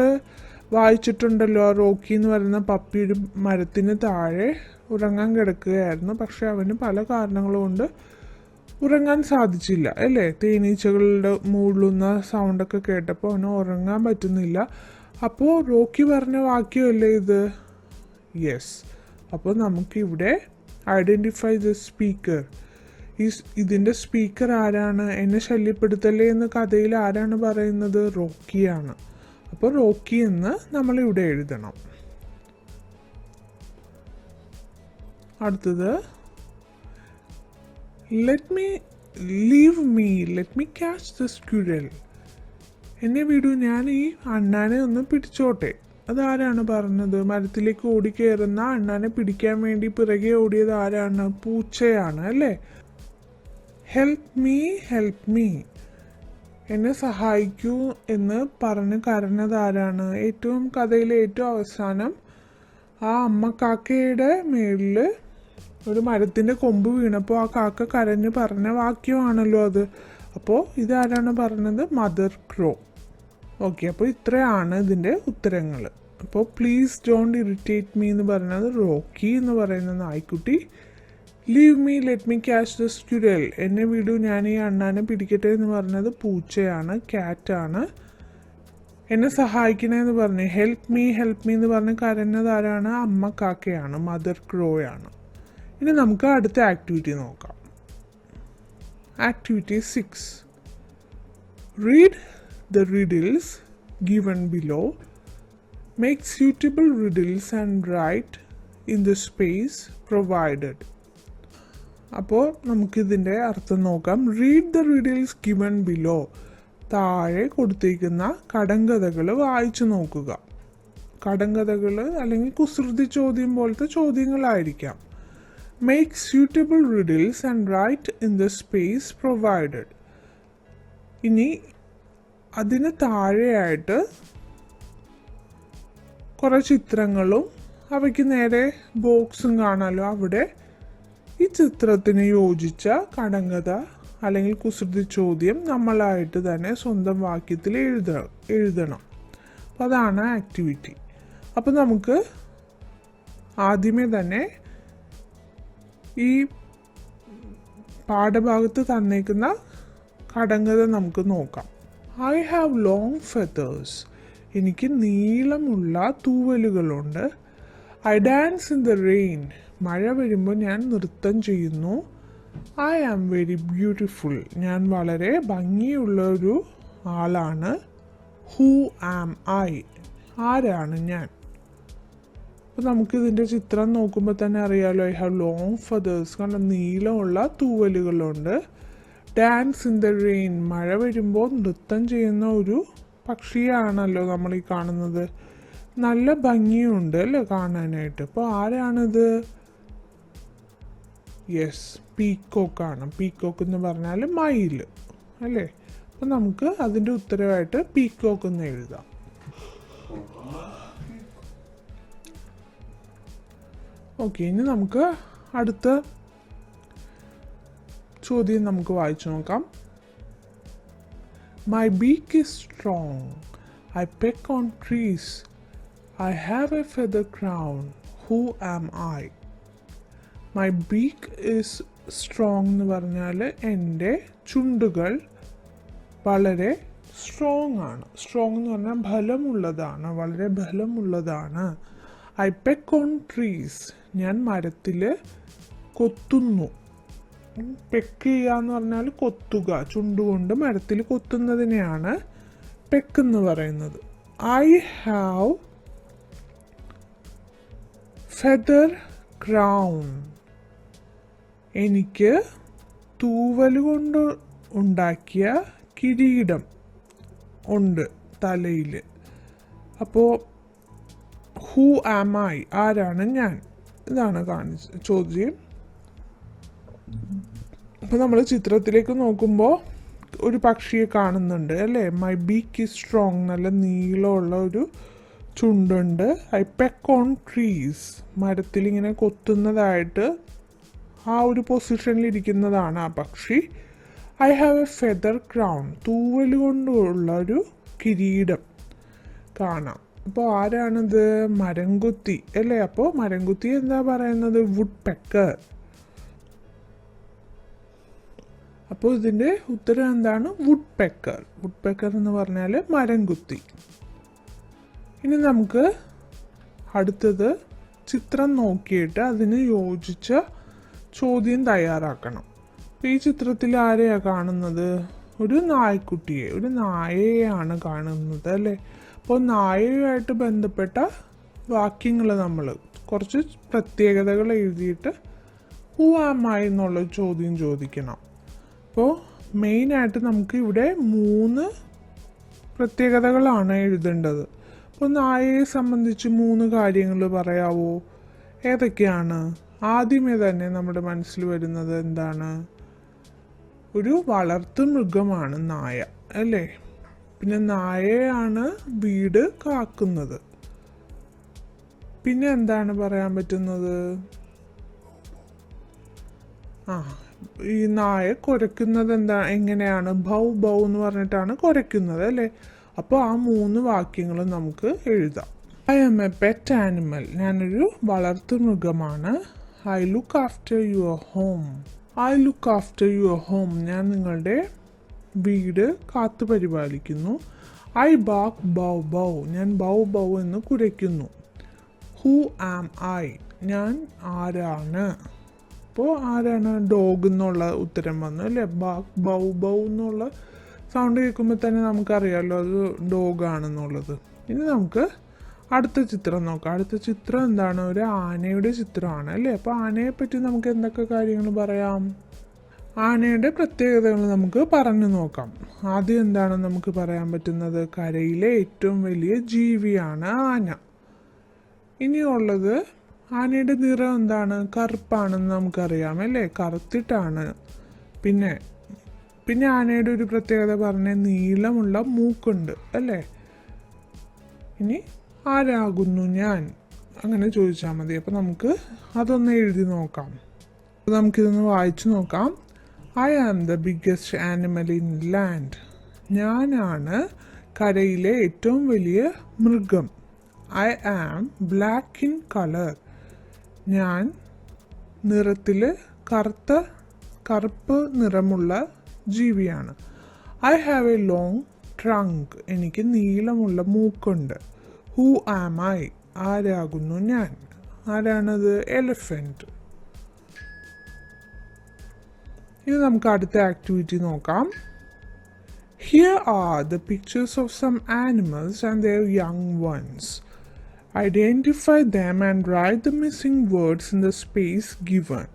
വായിച്ചിട്ടുണ്ടല്ലോ. റോക്കി എന്ന് പറയുന്ന പപ്പി ഒരു മരത്തിന് താഴെ ഉറങ്ങാൻ കിടക്കുകയായിരുന്നു. പക്ഷെ അവന് പല കാരണങ്ങൾ കൊണ്ട് ഉറങ്ങാൻ സാധിച്ചില്ല അല്ലേ. തേനീച്ചകളുടെ മൂളുന്ന സൗണ്ടൊക്കെ കേട്ടപ്പോൾ അവന് ഉറങ്ങാൻ പറ്റുന്നില്ല. അപ്പോൾ റോക്കി പറഞ്ഞ വാക്യമല്ലേ ഇത്? യെസ്. അപ്പോൾ നമുക്കിവിടെ ഐഡൻറ്റിഫൈ ദ സ്പീക്കർ. ഇതിൻ്റെ സ്പീക്കർ ആരാണ്? എന്നെ ശല്യപ്പെടുത്തല്ലേ എന്ന് കഥയിൽ ആരാണ് പറയുന്നത്? റോക്കിയാണ്. അപ്പോൾ റോക്കി എന്ന് നമ്മളിവിടെ എഴുതണം. അടുത്തത് let me catch the squirrel. എന്നെ വിടൂ, ഞാൻ ഈ അണ്ണാനെ ഒന്ന് പിടിച്ചോട്ടെ. അതാരാണ് പറഞ്ഞത്? മരത്തിലേക്ക് ഓടിക്കയറുന്ന അണ്ണാനെ പിടിക്കാൻ വേണ്ടി പിറകെ ഓടിയത് ആരാണ്? പൂച്ചയാണ് അല്ലേ. ഹെൽപ്പ് മീ, എന്നെ സഹായിക്കൂ എന്ന് പറഞ്ഞ് കരഞ്ഞത് ആരാണ്? കഥയിലെ ഏറ്റവും അവസാനം ആ അമ്മ കാക്കയുടെ മേളിൽ ഒരു മരത്തിൻ്റെ കൊമ്പ് വീണപ്പോൾ ആ കാക്ക കരഞ്ഞ് പറഞ്ഞ വാക്യമാണല്ലോ അത്. അപ്പോൾ ഇതാരാണ് പറഞ്ഞത്? മദർ ക്രോ. ഓക്കെ, അപ്പോൾ ഇത്രയാണ് ഇതിൻ്റെ ഉത്തരങ്ങൾ. അപ്പോൾ പ്ലീസ് ഡോണ്ട് ഇറിറ്റേറ്റ് മീ എന്ന് പറയുന്നത് റോക്കി എന്ന് പറയുന്ന നായ്ക്കുട്ടി. Let me catch the squirrel, എന്നെ വിടൂ, ഞാൻ ഈ അണ്ണാനെ പിടിക്കട്ടെ എന്ന് പറഞ്ഞത് പൂച്ചയാണ്, ക്യാറ്റാണ്. എന്നെ സഹായിക്കണമെന്ന് പറഞ്ഞ് ഹെൽപ്പ് മീ എന്ന് പറഞ്ഞ് കരഞ്ഞത് ആരാണ്? അമ്മ കാക്കയാണ്, മദർ ക്രോയാണ്. ഇനി നമുക്ക് അടുത്ത ആക്ടിവിറ്റി നോക്കാം. Activity 6. Read the riddles given below. Make suitable riddles and write in the space provided. അപ്പോൾ നമുക്കിതിൻ്റെ അർത്ഥം നോക്കാം. Read the riddles given below. താഴെ കൊടുത്തിരിക്കുന്ന കടങ്കഥകൾ വായിച്ചു നോക്കുക. കടങ്കഥകൾ അല്ലെങ്കിൽ കുസൃതി ചോദ്യം പോലത്തെ ചോദ്യങ്ങളായിരിക്കാം. Make suitable riddles and write in the space provided. ഇനി അതിന് താഴെയായിട്ട് കുറേ ചിത്രങ്ങളും അവയ്ക്ക് നേരെ ബോക്സും കാണാമല്ലോ. അവിടെ ഈ ചിത്രത്തിന് യോജിച്ച കടങ്കഥ അല്ലെങ്കിൽ കുസൃതി ചോദ്യം നമ്മളായിട്ട് തന്നെ സ്വന്തം വാക്യത്തിൽ എഴുതണം. അപ്പോൾ അതാണ് ആക്ടിവിറ്റി. അപ്പോൾ നമുക്ക് ആദ്യമേ തന്നെ ഈ പാഠഭാഗത്ത് തന്നേക്കുന്ന കടങ്കഥ നമുക്ക് നോക്കാം. I have long feathers. എനിക്ക് നീളമുള്ള തൂവലുകളുണ്ട്. I dance in the rain. മഴ വരുമ്പോൾ ഞാൻ നൃത്തം ചെയ്യുന്നു. I am very beautiful. ഞാൻ വളരെ ഭംഗിയുള്ള ഒരു ആളാണ്. Who am I? ആരാണ് ഞാൻ? അപ്പോൾ നമുക്കിതിൻ്റെ ചിത്രം നോക്കുമ്പോൾ തന്നെ അറിയാമല്ലോ. ഐ ഹാവ് ലോങ് ഫെതേഴ്സ്, കാരണം നീളമുള്ള തൂവലുകളുണ്ട്. ഡാൻസ് ഇൻ ദ റെയിൻ, മഴ വരുമ്പോൾ നൃത്തം ചെയ്യുന്ന ഒരു പക്ഷിയാണല്ലോ നമ്മൾ ഈ കാണുന്നത്. നല്ല ഭംഗിയുണ്ട് അല്ലേ കാണാനായിട്ട്. അപ്പോൾ ആരാണിത്? യെസ്, പീക്കോക്കാണ്. പീക്കോക്ക് എന്ന് പറഞ്ഞാൽ മയിൽ അല്ലേ. അപ്പോൾ നമുക്ക് അതിൻ്റെ ഉത്തരവായിട്ട് പീക്കോക്ക് എന്ന് എഴുതാം. ഓക്കെ, ഇനി നമുക്ക് അടുത്ത ചോദ്യം നമുക്ക് വായിച്ചു നോക്കാം. My beak is strong. I peck on trees. I have a feather crown. Who am I? My beak is strong എന്ന് പറഞ്ഞാൽ എൻ്റെ ചുണ്ടുകൾ വളരെ സ്ട്രോങ് ആണ്. സ്ട്രോങ് എന്ന് പറഞ്ഞാൽ ബലമുള്ളതാണ്, വളരെ ബലമുള്ളതാണ്. ഐ പെക്ക് ഓൺ ട്രീസ്, ഞാൻ മരത്തിൽ കൊത്തുന്നു. പെക്ക് ചെയ്യുക എന്ന് പറഞ്ഞാൽ കൊത്തുക, ചുണ്ടുകൊണ്ട് മരത്തിൽ കൊത്തുന്നതിനെയാണ് പെക്ക് എന്ന് പറയുന്നത്. ഐ ഹാവ് ഫെദർ ക്രൗൺ, എനിക്ക് തൂവൽ കൊണ്ട് ഉണ്ടാക്കിയ കിരീടം ഉണ്ട് തലയിൽ. അപ്പോൾ ഹൂ ആം ഐ? ആരാണ് ഞാൻ? ഇതാണ് ചോദ്യം. അപ്പോൾ നമ്മൾ ചിത്രത്തിലേക്ക് നോക്കുമ്പോൾ ഒരു പക്ഷിയെ കാണുന്നുണ്ട് അല്ലേ. മൈ ബീക്ക് ഈസ് സ്ട്രോങ്, നല്ല നീളമുള്ള ഒരു ചുണ്ടുണ്ട്. ഐ പെക്ക് ഓൺ ട്രീസ്, മരത്തിൽ ഇങ്ങനെ കൊത്തുന്നതായിട്ട് ആ ഒരു പൊസിഷനിലിരിക്കുന്നതാണ് ആ പക്ഷി. I have a feather crown, തൂവൽ കൊണ്ടുള്ള ഒരു കിരീടം കാണാം. അപ്പോൾ ആരാണിത്? മരംകുത്തി അല്ലേ? അപ്പോൾ മരംകുത്തി എന്താ പറയുന്നത്? Woodpecker. അപ്പോൾ ഇതിൻ്റെ ഉത്തരം എന്താണ്? Would pecker. വുഡ് പെക്കർ എന്ന് പറഞ്ഞാൽ മരംകുത്തി. ഇനി നമുക്ക് അടുത്തത് ചിത്രം നോക്കിയിട്ട് അതിന് യോജിച്ച ചോദ്യം തയ്യാറാക്കണം. അപ്പോൾ ഈ ചിത്രത്തിൽ ആരെയാണ് കാണുന്നത്? ഒരു നായ്ക്കുട്ടിയെ, ഒരു നായയെയാണ് കാണുന്നത് അല്ലേ? അപ്പോൾ നായയുമായിട്ട് ബന്ധപ്പെട്ട വാക്യങ്ങൾ നമ്മൾ കുറച്ച് പ്രത്യേകതകൾ എഴുതിയിട്ട് ഹൂ ആം ഐ എന്നുള്ള ചോദ്യം ചോദിക്കണം. അപ്പോൾ മെയിനായിട്ട് നമുക്ക് ഇവിടെ 3 പ്രത്യേകതകളാണ് എഴുതേണ്ടത്. അപ്പോൾ നായയെ സംബന്ധിച്ച് 3 കാര്യങ്ങൾ പറയാവോ? ഏതൊക്കെയാണ്? ആദ്യമേ തന്നെ നമ്മുടെ മനസ്സിൽ വരുന്നത് എന്താണ്? ഒരു വളർത്തു മൃഗമാണ് നായ അല്ലേ? പിന്നെ നായയാണ് വീട് കാക്കുന്നത്. പിന്നെ എന്താണ് പറയാൻ പറ്റുന്നത്? ഈ നായ കുരയ്ക്കുന്നത് എങ്ങനെയാണ്? ഭൗ ഭൗ എന്ന് പറഞ്ഞിട്ടാണ് കുരയ്ക്കുന്നത് അല്ലേ? അപ്പോൾ ആ 3 വാക്യങ്ങളും നമുക്ക് എഴുതാം. I am a pet animal. ഞാനൊരു വളർത്തു മൃഗമാണ്. I look after your home. I look after your home. ഞാൻ നിങ്ങളുടെ വീട് കാത്തു പരിപാലിക്കുന്നു. I bark bow bow. ഞാൻ ബൗ ബൗ എന്ന് കുരയ്ക്കുന്നു. Who am I. ഞാൻ ആരാണ്? അപ്പോൾ ആരാണ്? ഡോഗ് എന്നുള്ള ഉത്തരം വന്നു അല്ലേ? ബാക്ക് ബൗ ബൗ എന്നുള്ള സൗണ്ട് കേൾക്കുമ്പോൾ തന്നെ നമുക്കറിയാമല്ലോ അത് ഡോഗാണെന്നുള്ളത്. ഇനി നമുക്ക് അടുത്ത ചിത്രം നോക്കാം. അടുത്ത ചിത്രം എന്താണ്? ഒരു ആനയുടെ ചിത്രമാണ് അല്ലേ? അപ്പോൾ ആനയെ പറ്റി നമുക്ക് എന്തൊക്കെ കാര്യങ്ങൾ പറയാം? ആനയുടെ പ്രത്യേകതകൾ നമുക്ക് പറഞ്ഞു നോക്കാം. ആദ്യം എന്താണ് നമുക്ക് പറയാൻ പറ്റുന്നത്? കരയിലെ ഏറ്റവും വലിയ ജീവിയാണ് ആന. ഇനിയുള്ളത് ആനയുടെ നിറം എന്താണ്? കറുപ്പാണെന്ന് നമുക്കറിയാം അല്ലേ? കറുത്തിട്ടാണ്. പിന്നെ ആനയുടെ ഒരു പ്രത്യേകത പറഞ്ഞ നീളമുള്ള മൂക്കുണ്ട് അല്ലേ? ഇനി ആരാകുന്നു ഞാൻ? അങ്ങനെ ചോദിച്ചാൽ മതി. അപ്പോൾ നമുക്ക് അതൊന്ന് എഴുതി നോക്കാം. അപ്പോൾ നമുക്കിതൊന്ന് വായിച്ചു നോക്കാം. I am the biggest animal in land. ഞാനാണ് കരയിലെ ഏറ്റവും വലിയ മൃഗം. I am black in colour. ഞാൻ നിറത്തിൽ കറുപ്പ് നിറമുള്ള ജീവിയാണ്. I have a long trunk. എനിക്ക് നീളമുള്ള മൂക്കുണ്ട്. Who am I. ആരാകുന്നു ഞാൻ? ആരാണത്? എലിഫന്റ്. ഇനി നമുക്ക് അടുത്ത ആക്ടിവിറ്റി നോക്കാം. Here are the pictures of some animals and their young ones. Identify them and write the missing words in the space given.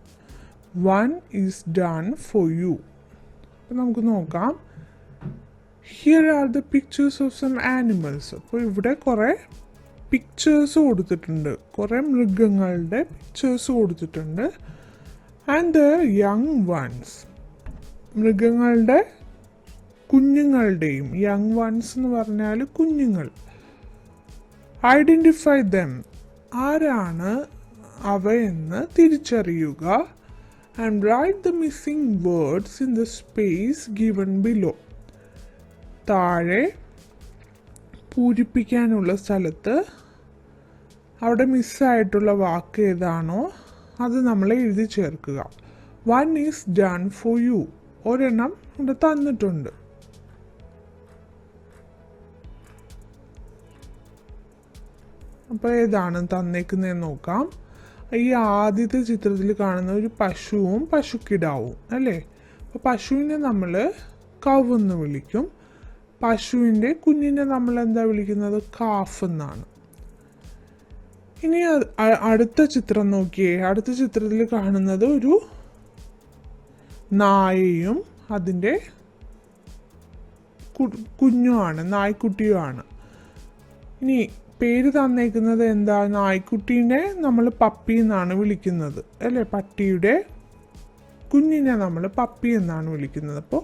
One is done for you. അപ്പോൾ നമുക്ക് നോക്കാം. Here are the pictures of some animals. അപ്പോൾ ഇവിടെ കുറേ pictures കൊടുത്തിട്ടുണ്ട്, കുറേ മൃഗങ്ങളുടെ pictures കൊടുത്തിട്ടുണ്ട്. And the young ones. മൃഗങ്ങളുടെ കുഞ്ഞുങ്ങളുടെയും. യങ് വൺസ് എന്ന് പറഞ്ഞാൽ കുഞ്ഞുങ്ങൾ. ഐഡൻറ്റിഫൈ ദം. ആരാണ് അവയെന്ന് തിരിച്ചറിയുക. And write the missing words in the space given below. താഴെ പൂരിപ്പിക്കാനുള്ള സ്ഥലത്ത് അവിടെ മിസ്സായിട്ടുള്ള വാക്ക് ഏതാണോ അത് നമ്മൾ എഴുതി ചേർക്കുക. One is done for you. ഒരെണ്ണം ഇവിടെ തന്നിട്ടുണ്ട്. അപ്പോൾ ഏതാണ് തന്നേക്കുന്നതെന്ന് നോക്കാം. ഈ ആദ്യത്തെ ചിത്രത്തിൽ കാണുന്ന ഒരു പശുവും പശുക്കിടാവും അല്ലേ? അപ്പോൾ പശുവിനെ നമ്മൾ കവ് എന്ന് വിളിക്കും. പശുവിൻ്റെ കുഞ്ഞിനെ നമ്മൾ എന്താ വിളിക്കുന്നത്? കാഫ് എന്നാണ്. ഇനി അടുത്ത ചിത്രം നോക്കിയേ. അടുത്ത ചിത്രത്തിൽ കാണുന്നത് ഒരു നായയും അതിൻ്റെ കുഞ്ഞുമാണ്, നായ്ക്കുട്ടിയുമാണ്. ഇനി പേര് തന്നേക്കുന്നത് എന്താ? നായ്ക്കുട്ടീനെ നമ്മൾ പപ്പി എന്നാണ് വിളിക്കുന്നത് അല്ലേ? പട്ടിയുടെ കുഞ്ഞിനെ നമ്മൾ പപ്പി എന്നാണ് വിളിക്കുന്നത്. അപ്പോൾ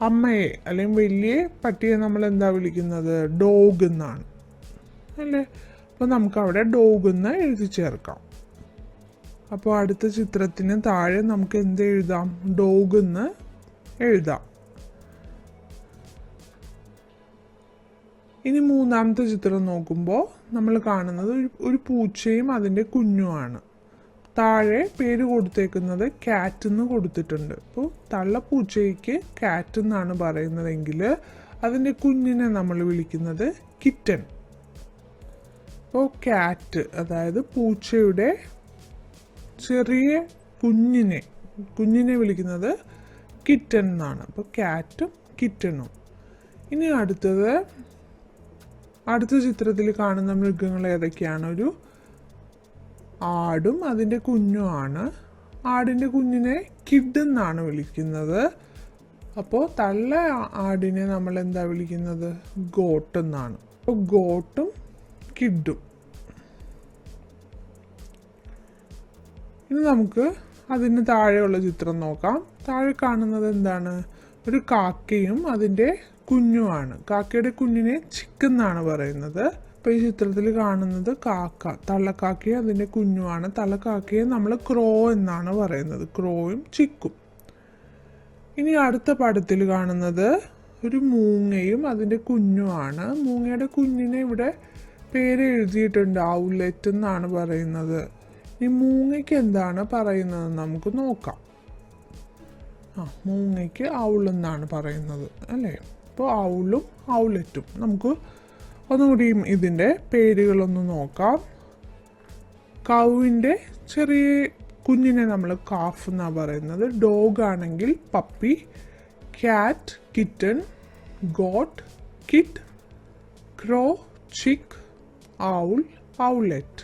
അമ്മയെ അല്ലെങ്കിൽ വലിയ പട്ടിയെ നമ്മൾ എന്താ വിളിക്കുന്നത്? ഡോഗ് എന്നാണ് അല്ലേ? അപ്പോൾ നമുക്കവിടെ ഡോഗ് എന്ന് എഴുതി ചേർക്കാം. അപ്പോൾ അടുത്ത ചിത്രത്തിന് താഴെ നമുക്ക് എന്ത് എഴുതാം? ഡോഗ് എന്ന് എഴുതാം. ഇനി മൂന്നാമത്തെ ചിത്രം നോക്കുമ്പോൾ നമ്മൾ കാണുന്നത് ഒരു പൂച്ചയും അതിൻ്റെ കുഞ്ഞുമാണ്. താഴെ പേര് കൊടുത്തേക്കുന്നത് കാറ്റ് എന്ന് കൊടുത്തിട്ടുണ്ട്. അപ്പോൾ തള്ളപ്പൂച്ചയ്ക്ക് കാറ്റ് എന്നാണ് പറയുന്നതെങ്കിൽ അതിൻ്റെ കുഞ്ഞിനെ നമ്മൾ വിളിക്കുന്നത് കിറ്റൻ. അപ്പോൾ കാറ്റ് അതായത് പൂച്ചയുടെ ചെറിയ കുഞ്ഞിനെ വിളിക്കുന്നത് കിറ്റൻ എന്നാണ്. അപ്പോൾ കാറ്റും കിറ്റനും. ഇനി അടുത്ത ചിത്രത്തിൽ കാണുന്ന മൃഗങ്ങൾ ഏതൊക്കെയാണ്? ഒരു ആടും അതിൻ്റെ കുഞ്ഞുമാണ്. ആടിൻ്റെ കുഞ്ഞിനെ കിഡ് എന്നാണ് വിളിക്കുന്നത്. അപ്പോൾ തള്ള ആടിനെ നമ്മൾ എന്താ വിളിക്കുന്നത്? ഗോട്ട് എന്നാണ്. അപ്പോൾ ഗോട്ടും കിഡും. ഇനി നമുക്ക് അതിന് താഴെയുള്ള ചിത്രം നോക്കാം. താഴെ കാണുന്നത് എന്താണ്? ഒരു കാക്കയും അതിൻ്റെ കുഞ്ഞുമാണ്. കാക്കയുടെ കുഞ്ഞിനെ ചിക്ക് എന്നാണ് പറയുന്നത്. അപ്പോൾ ഈ ചിത്രത്തിൽ കാണുന്നത് കാക്ക, തള്ളക്കാക്കയും അതിൻ്റെ കുഞ്ഞുമാണ്. തള്ളക്കാക്കയെ നമ്മൾ ക്രോ എന്നാണ് പറയുന്നത്. ക്രോയും ചിക്കും. ഇനി അടുത്ത പടത്തിൽ കാണുന്നത് ഒരു മൂങ്ങയും അതിൻ്റെ കുഞ്ഞുമാണ്. മൂങ്ങയുടെ കുഞ്ഞിനെ ഇവിടെ പേര് എഴുതിയിട്ടുണ്ട്, ഔലെറ്റ് എന്നാണ് പറയുന്നത്. ഈ മൂങ്ങയ്ക്ക് എന്താണ് പറയുന്നത് നമുക്ക് നോക്കാം. മൂങ്ങയ്ക്ക് ഔളെന്നാണ് പറയുന്നത് അല്ലേ? അപ്പോൾ ഔളും ഔലെറ്റും. നമുക്ക് ഒന്നുകൂടിയും ഇതിൻ്റെ പേരുകളൊന്ന് നോക്കാം. കൗവിൻ്റെ ചെറിയ കുഞ്ഞിനെ നമ്മൾ കാഫ് എന്നാണ് പറയുന്നത്. ഡോഗ് ആണെങ്കിൽ puppy, cat kitten, goat kid, crow chick, owl owlet.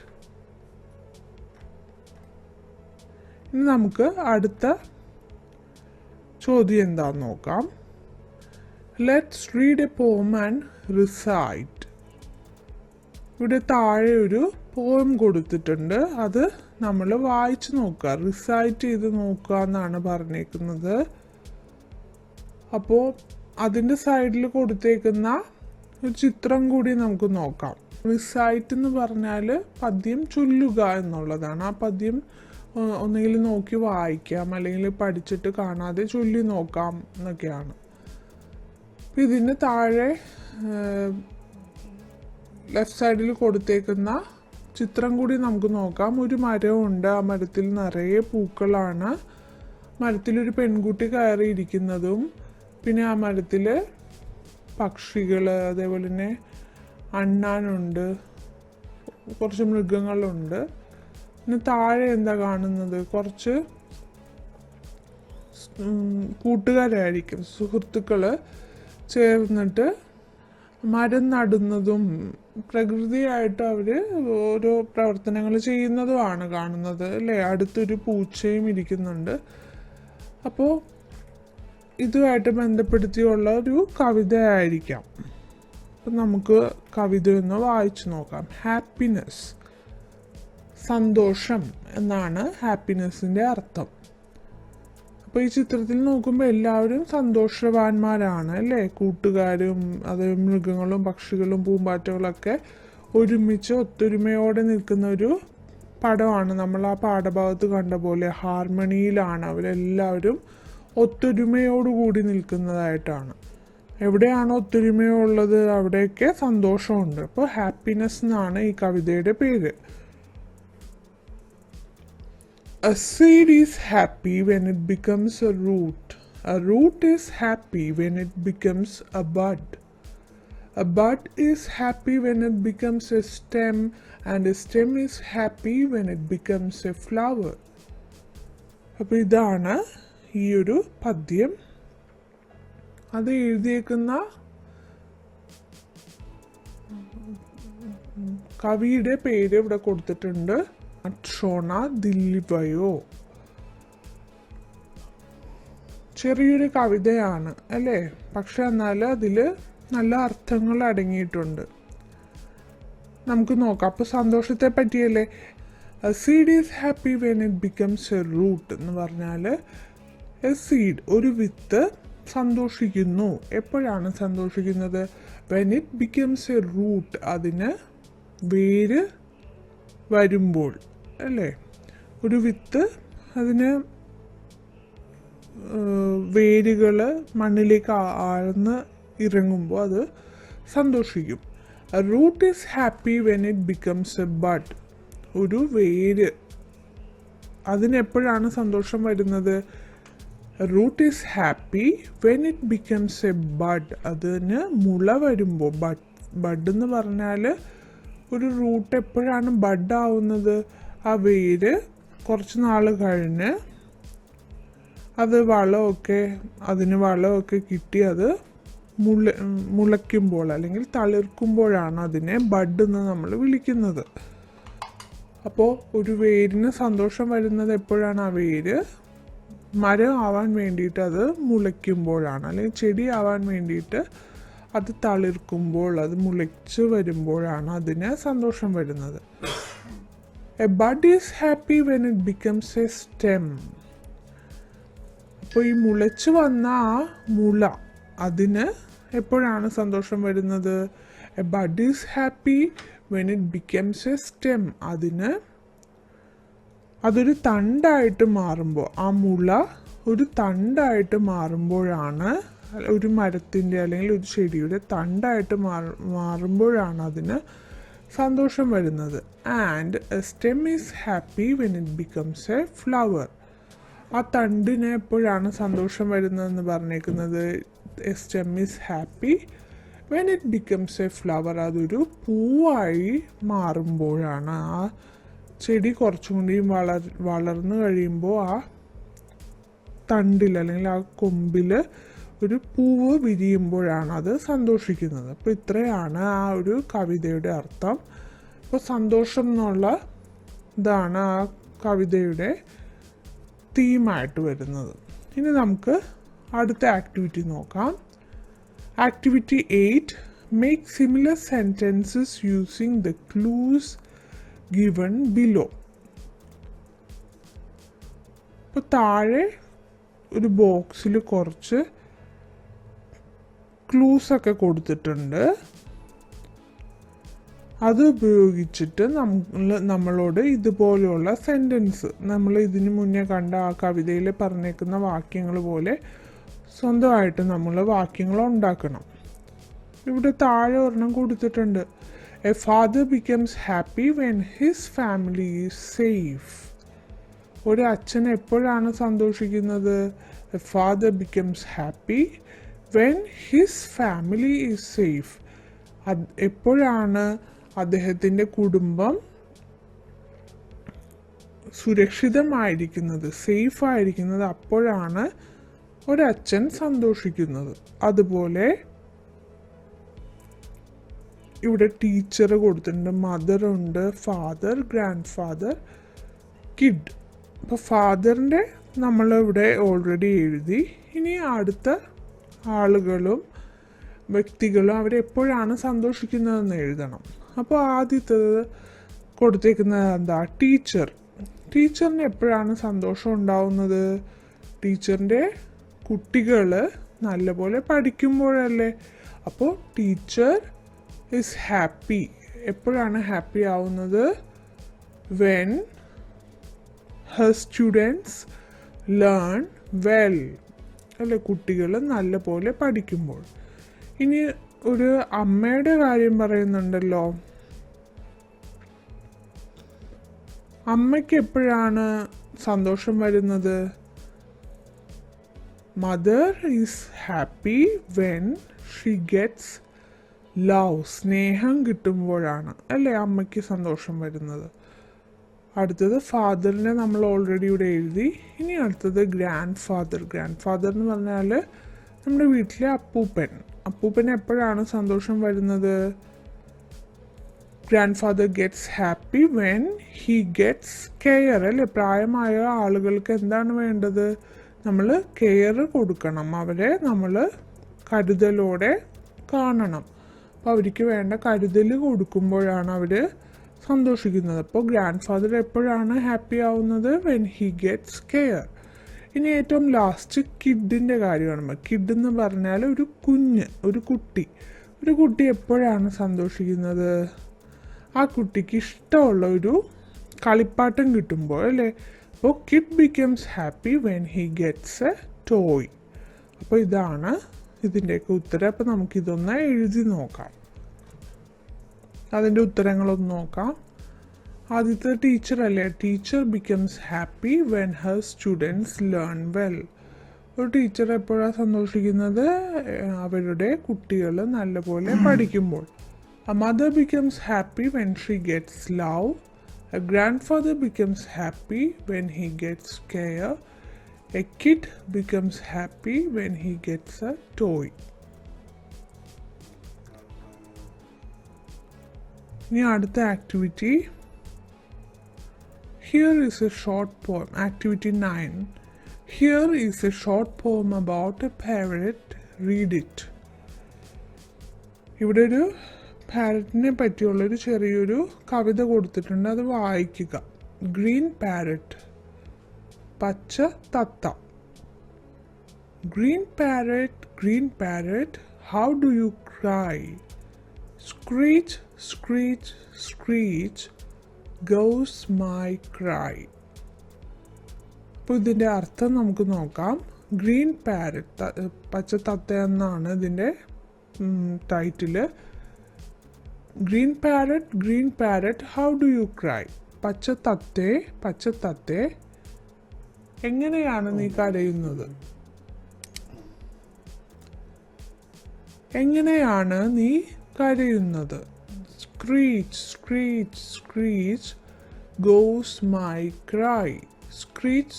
ഇനി നമുക്ക് അടുത്ത ചോദ്യം എന്താണെന്ന് നോക്കാം. Let's read a poem and recite. ഇവിടെ താഴെ ഒരു പോം കൊടുത്തിട്ടുണ്ട്. അത് നമ്മൾ വായിച്ച് നോക്കുക, റിസൈറ്റ് ചെയ്ത് നോക്കുക എന്നാണ് പറഞ്ഞേക്കുന്നത്. അപ്പോൾ അതിൻ്റെ സൈഡിൽ കൊടുത്തേക്കുന്ന ഒരു ചിത്രം കൂടി നമുക്ക് നോക്കാം. റിസൈറ്റ് എന്ന് പറഞ്ഞാൽ പദ്യം ചൊല്ലുക എന്നുള്ളതാണ്. ആ പദ്യം ഒന്നുകിൽ നോക്കി വായിക്കാം, അല്ലെങ്കിൽ പഠിച്ചിട്ട് കാണാതെ ചൊല്ലി നോക്കാം എന്നൊക്കെയാണ്. അപ്പം ഇതിന് താഴെ ലെഫ്റ്റ് സൈഡിൽ കൊടുത്തേക്കുന്ന ചിത്രം കൂടി നമുക്ക് നോക്കാം. ഒരു മരമുണ്ട്. ആ മരത്തിൽ നിറയെ പൂക്കളാണ്. മരത്തിലൊരു പെൺകുട്ടി കയറിയിരിക്കുന്നതും പിന്നെ ആ മരത്തിൽ പക്ഷികൾ, അതേപോലെ തന്നെ അണ്ണാനുണ്ട്, കുറച്ച് മൃഗങ്ങളുണ്ട്. പിന്നെ താഴെ എന്താ കാണുന്നത്? കുറച്ച് കൂട്ടുകാരായിരിക്കും, സുഹൃത്തുക്കൾ ചേർന്നിട്ട് മരം നടുന്നതും പ്രകൃതിയായിട്ട് അവർ ഓരോ പ്രവർത്തനങ്ങൾ ചെയ്യുന്നതുമാണ് കാണുന്നത് അല്ലേ? അടുത്തൊരു പൂച്ചയും ഇരിക്കുന്നുണ്ട്. അപ്പോൾ ഇതുമായിട്ട് ബന്ധപ്പെടുത്തിയുള്ള ഒരു കവിതയായിരിക്കാം. അപ്പം നമുക്ക് കവിത ഒന്ന് വായിച്ചു നോക്കാം. ഹാപ്പിനെസ്, സന്തോഷം എന്നാണ് ഹാപ്പിനെസ്സിൻ്റെ അർത്ഥം. അപ്പോൾ ഈ ചിത്രത്തിൽ നോക്കുമ്പോൾ എല്ലാവരും സന്തോഷവാന്മാരാണ് അല്ലേ? കൂട്ടുകാരും അത് മൃഗങ്ങളും പക്ഷികളും പൂമ്പാറ്റകളൊക്കെ ഒരുമിച്ച് ഒത്തൊരുമയോടെ നിൽക്കുന്ന ഒരു പടമാണ്. നമ്മൾ ആ പാഠഭാഗത്ത് കണ്ട പോലെ ഹാർമണിയിലാണ് അവരെല്ലാവരും ഒത്തൊരുമയോടുകൂടി നിൽക്കുന്നതായിട്ടാണ്. എവിടെയാണോ ഒത്തൊരുമയുള്ളത് അവിടെയൊക്കെ സന്തോഷമുണ്ട്. അപ്പോൾ ഹാപ്പിനെസ് എന്നാണ് ഈ കവിതയുടെ പേര്. A seed is happy when it becomes a root. A root is happy when it becomes a bud. A bud is happy when it becomes a stem, and a stem is happy when it becomes a flower. അപ്പോൾ ഇതാണ് ഈ ഒരു പദ്യം. അത് എഴുതിയേക്കുന്ന കവിയുടെ പേര് ഇവിടെ കൊടുത്തിട്ടുണ്ട്, ഷോണ ദിൽവയോ. ചെറിയൊരു കവിതയാണ് അല്ലേ? പക്ഷെ എന്നാൽ അതിൽ നല്ല അർത്ഥങ്ങൾ അടങ്ങിയിട്ടുണ്ട്. നമുക്ക് നോക്കാം. അപ്പോൾ സന്തോഷത്തെ പറ്റിയല്ലേ? A seed is happy when it becomes a root എന്ന് പറഞ്ഞാൽ എ സീഡ്, ഒരു വിത്ത് സന്തോഷിക്കുന്നു. എപ്പോഴാണ് സന്തോഷിക്കുന്നത്? When it becomes a root, അതിന് വേര് വരുമ്പോൾ അല്ലേ? ഒരു വിത്ത് അതിന് വേരുകൾ മണ്ണിലേക്ക് ആഴ്ന്ന് ഇറങ്ങുമ്പോൾ അത് സന്തോഷിക്കും. A root is happy when it becomes a bud. ഒരു വേര്, അതിനെപ്പോഴാണ് സന്തോഷം വരുന്നത്? Root is happy when it becomes a bud. അതിന് മുള വരുമ്പോൾ, ബഡ് എന്ന് പറഞ്ഞാൽ ഒരു റൂട്ട് എപ്പോഴാണ് ബഡ് ആവുന്നത്? ആ വേര് കുറച്ച് നാൾ കഴിഞ്ഞ് അത് അതിന് വളമൊക്കെ കിട്ടി അത് മുളയ്ക്കുമ്പോൾ അല്ലെങ്കിൽ തളിർക്കുമ്പോഴാണ് അതിനെ ബഡ് എന്ന് നമ്മൾ വിളിക്കുന്നത്. അപ്പോൾ ഒരു വേരിന് സന്തോഷം വരുന്നത് എപ്പോഴാണ്? ആ വേര് മരം ആവാൻ വേണ്ടിയിട്ട് അത് മുളയ്ക്കുമ്പോഴാണ്, അല്ലെങ്കിൽ ചെടി ആവാൻ വേണ്ടിയിട്ട് അത് തളിർക്കുമ്പോൾ, അത് മുളച്ച് വരുമ്പോഴാണ് അതിന് സന്തോഷം വരുന്നത്. A bud is happy when it becomes A stem. അപ്പോൾ ഈ മുളച്ച് വന്ന ആ മുള, അതിന് എപ്പോഴാണ് സന്തോഷം വരുന്നത്? A bud is happy when it becomes A stem. അതൊരു തണ്ടായിട്ട് മാറുമ്പോൾ, ആ മുള ഒരു തണ്ടായിട്ട് മാറുമ്പോഴാണ്, ഒരു മരത്തിൻ്റെ അല്ലെങ്കിൽ ഒരു ചെടിയുടെ തണ്ടായിട്ട് മാറുമ്പോഴാണ് അതിന് സന്തോഷം വരുന്നത്. And A stem is happy when it becomes A flower. ആ തണ്ടിന് എപ്പോഴാണ് സന്തോഷം വരുന്നതെന്ന് പറഞ്ഞേക്കുന്നത്? A stem is happy when it becomes A flower. അതൊരു പൂവായി മാറുമ്പോഴാണ്, ആ ചെടി കുറച്ചും കൂടിയും വളർന്നു കഴിയുമ്പോൾ ആ തണ്ടിൽ അല്ലെങ്കിൽ ആ കൊമ്പിൽ ഒരു പൂവ് വിരിയുമ്പോഴാണ് അത് സന്തോഷിക്കുന്നത്. അപ്പോൾ ഇത്രയാണ് ആ ഒരു കവിതയുടെ അർത്ഥം. അപ്പോൾ സന്തോഷം എന്നുള്ള ഇതാണ് ആ കവിതയുടെ തീമായിട്ട് വരുന്നത്. ഇനി നമുക്ക് അടുത്ത ആക്ടിവിറ്റി നോക്കാം. Activity 8, make similar sentences using the clues given below. ഇപ്പോൾ താഴെ ഒരു ബോക്സിൽ കുറച്ച് ക്ലൂസൊക്കെ കൊടുത്തിട്ടുണ്ട്. അത് ഉപയോഗിച്ചിട്ട് നമ്മളോട് ഇതുപോലെയുള്ള സെൻറ്റൻസ്, നമ്മൾ ഇതിന് മുന്നേ കണ്ട ആ കവിതയിൽ പറഞ്ഞേക്കുന്ന വാക്യങ്ങൾ പോലെ സ്വന്തമായിട്ട് നമ്മൾ വാക്യങ്ങൾ ഉണ്ടാക്കണം. ഇവിടെ താഴെ ഒരെണ്ണം കൊടുത്തിട്ടുണ്ട്. A father becomes happy when his family is safe. ഒരു അച്ഛൻ എപ്പോഴാണ് സന്തോഷിക്കുന്നത്? A father becomes happy when his family is safe. എപ്പോഴാണ് അദ്ദേഹത്തിൻ്റെ കുടുംബം സുരക്ഷിതമായിരിക്കുന്നത്, സേഫായിരിക്കുന്നത്? അപ്പോഴാണ് ഒരച്ഛൻ സന്തോഷിക്കുന്നത്. അതുപോലെ ഇവിടെ ടീച്ചർ കൊടുത്തിട്ടുണ്ട്, മദർ ഉണ്ട്, ഫാദർ, ഗ്രാൻഡ് ഫാദർ, കിഡ്. അപ്പോൾ ഫാദറിൻ്റെ നമ്മളിവിടെ ഓൾറെഡി എഴുതി. ഇനി അടുത്ത ആളുകളും വ്യക്തികളും അവരെപ്പോഴാണ് സന്തോഷിക്കുന്നതെന്ന് എഴുതണം. അപ്പോൾ ആദ്യത്തേത് കൊടുത്തേക്കുന്നത് എന്താ? ടീച്ചർ. ടീച്ചറിന് എപ്പോഴാണ് സന്തോഷം ഉണ്ടാവുന്നത്? ടീച്ചറിൻ്റെ കുട്ടികൾ നല്ലപോലെ പഠിക്കുമ്പോഴല്ലേ. അപ്പോൾ ടീച്ചർ ഈസ് ഹാപ്പി. എപ്പോഴാണ് ഹാപ്പി ആവുന്നത്? When Har students learn well, അല്ലെ, കുട്ടികൾ നല്ലപോലെ പഠിക്കുമ്പോൾ. ഇനി ഒരു അമ്മയുടെ കാര്യം പറയുന്നുണ്ടല്ലോ. അമ്മയ്ക്ക് എപ്പോഴാണ് സന്തോഷം വരുന്നത്? Mother is happy when she gets love. സ്നേഹം കിട്ടുമ്പോഴാണ്, അല്ലേ, അമ്മയ്ക്ക് സന്തോഷം വരുന്നത്. അടുത്തത് ഫാദറിനെ നമ്മൾ ഓൾറെഡി ഇവിടെ എഴുതി. ഇനി അടുത്തത് ഗ്രാൻഡ് ഫാദർ. ഗ്രാൻഡ് ഫാദർ എന്ന് പറഞ്ഞാൽ നമ്മുടെ വീട്ടിലെ അപ്പൂപ്പൻ. അപ്പൂപ്പന് എപ്പോഴാണ് സന്തോഷം വരുന്നത്? Grand father gets happy when he gets care, അല്ലേ. പ്രായമായ ആളുകൾക്ക് എന്താണ് വേണ്ടത്? നമ്മൾ കെയർ കൊടുക്കണം, അവരെ നമ്മൾ കരുതലോടെ കാണണം. അപ്പോൾ അവർക്ക് വേണ്ട കരുതൽ കൊടുക്കുമ്പോഴാണ് അവർ സന്തോഷിക്കുന്നത്. അപ്പോൾ ഗ്രാൻഡ് ഫാദർ എപ്പോഴാണ് ഹാപ്പി ആവുന്നത്? When he gets care. ഇനി ഏറ്റവും ലാസ്റ്റ് കിഡിൻ്റെ കാര്യമാണ്. കിഡ് എന്ന് പറഞ്ഞാൽ ഒരു കുഞ്ഞ്, ഒരു കുട്ടി എപ്പോഴാണ് സന്തോഷിക്കുന്നത്? ആ കുട്ടിക്ക് ഇഷ്ടമുള്ള ഒരു കളിപ്പാട്ടം കിട്ടുമ്പോൾ, അല്ലേ. അപ്പോൾ kid becomes happy when he gets A toy. അപ്പോൾ ഇതാണ് ഇതിൻ്റെയൊക്കെ ഉത്തരം. അപ്പോൾ നമുക്കിതൊന്ന് എഴുതി നോക്കാം. അതിൻ്റെ ഉത്തരങ്ങളൊന്ന് നോക്കാം. ആദ്യത്തെ ടീച്ചർ അല്ലേ. Teacher becomes happy when Har students learn well. ഒരു ടീച്ചർ എപ്പോഴാണ് സന്തോഷിക്കുന്നത്? അവരുടെ കുട്ടികൾ നല്ലപോലെ പഠിക്കുമ്പോൾ. A mother becomes happy when she gets love. A grandfather becomes happy when he gets care. A kid becomes happy when he gets a toy. ഇനി അടുത്ത activity. Here is a short poem. Activity 9. Here is a short poem about a parrot. Read it. ഇവിടെ ഒരു പാരറ്റിനെ പറ്റിയുള്ളൊരു ചെറിയൊരു കവിത കൊടുത്തിട്ടുണ്ട്. അത് വായിക്കുക. Green parrot, പച്ച തത്ത. Green parrot, how do you cry? Screech screech screech goes my cry. അപ്പോൾ ഇതിൻ്റെ അർത്ഥം നമുക്ക് നോക്കാം. ഗ്രീൻ പാരറ്റ്, പച്ച തത്ത എന്നാണ് ഇതിൻ്റെ title. Green parrot how do you cry? പച്ച തത്തേ എങ്ങനെയാണ് നീ കരയുന്നത്? എങ്ങനെയാണ് നീ കരയുന്നത്? Screech, screech, screech goes my cry. Screech,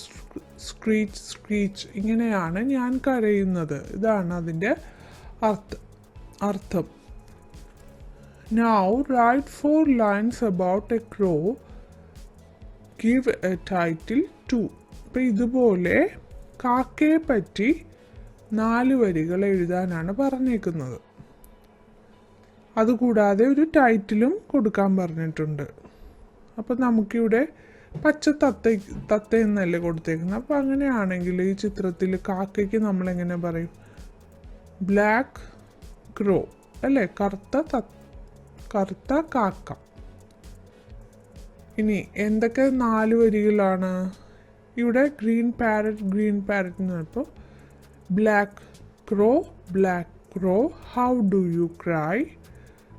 screech, screech ഇങ്ങനെയാണ് ഞാൻ കരയുന്നത്. ഇതാണ് അതിൻ്റെ അർത്ഥം. Now write 4 lines about a crow. Give a title to. അപ്പോൾ ഇതുപോലെ കാക്കയെ പറ്റി 4 വരികൾ എഴുതാനാണ് പറഞ്ഞേക്കുന്നത്. അതുകൂടാതെ ഒരു ടൈറ്റിലും കൊടുക്കാൻ പറഞ്ഞിട്ടുണ്ട്. അപ്പോൾ നമുക്കിവിടെ പച്ച തത്ത എന്നല്ലേ കൊടുത്തേക്കുന്നത്. അപ്പോൾ അങ്ങനെയാണെങ്കിൽ ഈ ചിത്രത്തിൽ കാക്കയ്ക്ക് നമ്മളെങ്ങനെ പറയും? ബ്ലാക്ക് ക്രോ അല്ലേ, കറുത്ത കാക്ക. ഇനി എന്തൊക്കെ 4 വരികളാണ് ഇവിടെ? ഗ്രീൻ പാരറ്റ് എന്ന് പറഞ്ഞപ്പോൾ black crow how do you cry?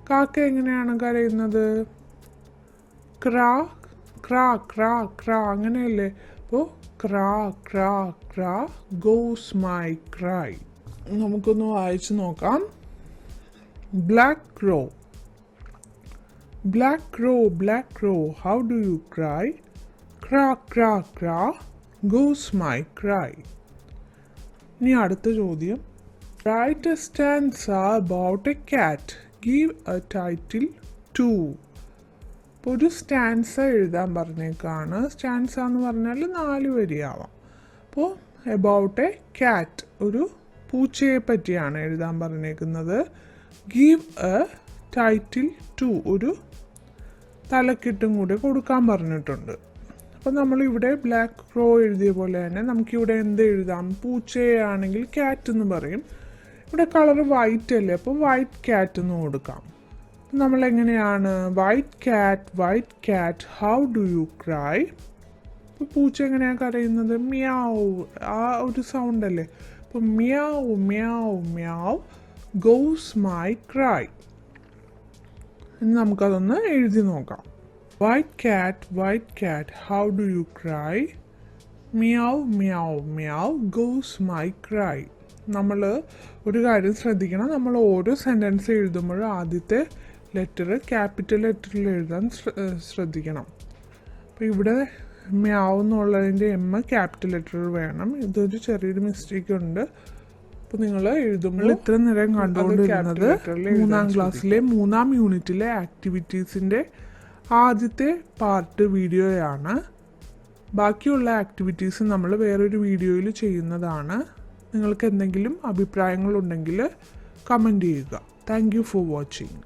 കാക്ക എങ്ങനെയാണ് കരയുന്നത്? ക്രാ ക്രാ ക്രാ ക്രാ അങ്ങനെയല്ലേ. അപ്പോൾ ക്രാ ഗോസ് മൈ ക്രൈ. നമുക്കൊന്ന് വായിച്ച് നോക്കാം. Black crow how do you cry? Kraa goes my cry. ഇനി അടുത്ത ചോദ്യം. Write a stanza about a cat. Give a title to. ഒരു സ്റ്റാൻസ എഴുതാൻ പറഞ്ഞേക്കാണ്. സ്റ്റാൻസ എന്ന് പറഞ്ഞാൽ 4 വരിയാവാം. അപ്പോൾ എബൌട്ട് എ കാറ്റ്, ഒരു പൂച്ചയെ പറ്റിയാണ് എഴുതാൻ പറഞ്ഞേക്കുന്നത്. ഗീവ് എ ടൈറ്റിൽ ടു, ഒരു തലക്കെട്ടും കൂടി കൊടുക്കാൻ പറഞ്ഞിട്ടുണ്ട്. അപ്പോൾ നമ്മളിവിടെ ബ്ലാക്ക് ക്രോ എഴുതിയ പോലെ തന്നെ നമുക്കിവിടെ എന്ത് എഴുതാം? പൂച്ചയാണെങ്കിൽ കാറ്റ് എന്ന് പറയും. ഇവിടെ കളർ വൈറ്റ് അല്ലേ, അപ്പോൾ വൈറ്റ് ക്യാറ്റ് എന്ന് കൊടുക്കാം. നമ്മളെങ്ങനെയാണ്? White cat how do you cry? ഇപ്പോൾ പൂച്ച എങ്ങനെയാണ് കരയുന്നത്? മ്യാവ്, ആ ഒരു സൗണ്ട് അല്ലേ. അപ്പോൾ മ്യാവ് ഗോസ് മൈ ക്രൈ. ഇനി നമുക്കതൊന്ന് എഴുതി നോക്കാം. White cat how do you cry? Meow goes my cry. നമ്മൾ ഒരു കാര്യം ശ്രദ്ധിക്കണം. നമ്മൾ ഓരോ സെൻറ്റൻസ് എഴുതുമ്പോഴും ആദ്യത്തെ ലെറ്റർ ക്യാപിറ്റൽ ലെറ്ററിൽ എഴുതാൻ ശ്രദ്ധിക്കണം. അപ്പോൾ ഇവിടെ മ്യാവ് എന്നുള്ളതിൻ്റെ ക്യാപിറ്റൽ ലെറ്റർ വേണം. ഇതൊരു ചെറിയൊരു മിസ്റ്റേക്ക് ഉണ്ട്. അപ്പോൾ നിങ്ങൾ എഴുതുമ്പോൾ ഇത്ര നേരം കണ്ടുകൊണ്ടിരുന്നത് 3ാം ക്ലാസ്സിലെ 3ാം യൂണിറ്റിലെ ആക്ടിവിറ്റീസിൻ്റെ ആദ്യത്തെ പാർട്ട് വീഡിയോയാണ്. ബാക്കിയുള്ള ആക്ടിവിറ്റീസ് നമ്മൾ വേറൊരു വീഡിയോയിൽ ചെയ്യുന്നതാണ്. നിങ്ങൾക്ക് എന്തെങ്കിലും അഭിപ്രായങ്ങളുണ്ടെങ്കിൽ കമൻറ്റ് ചെയ്യുക. Thank you for watching.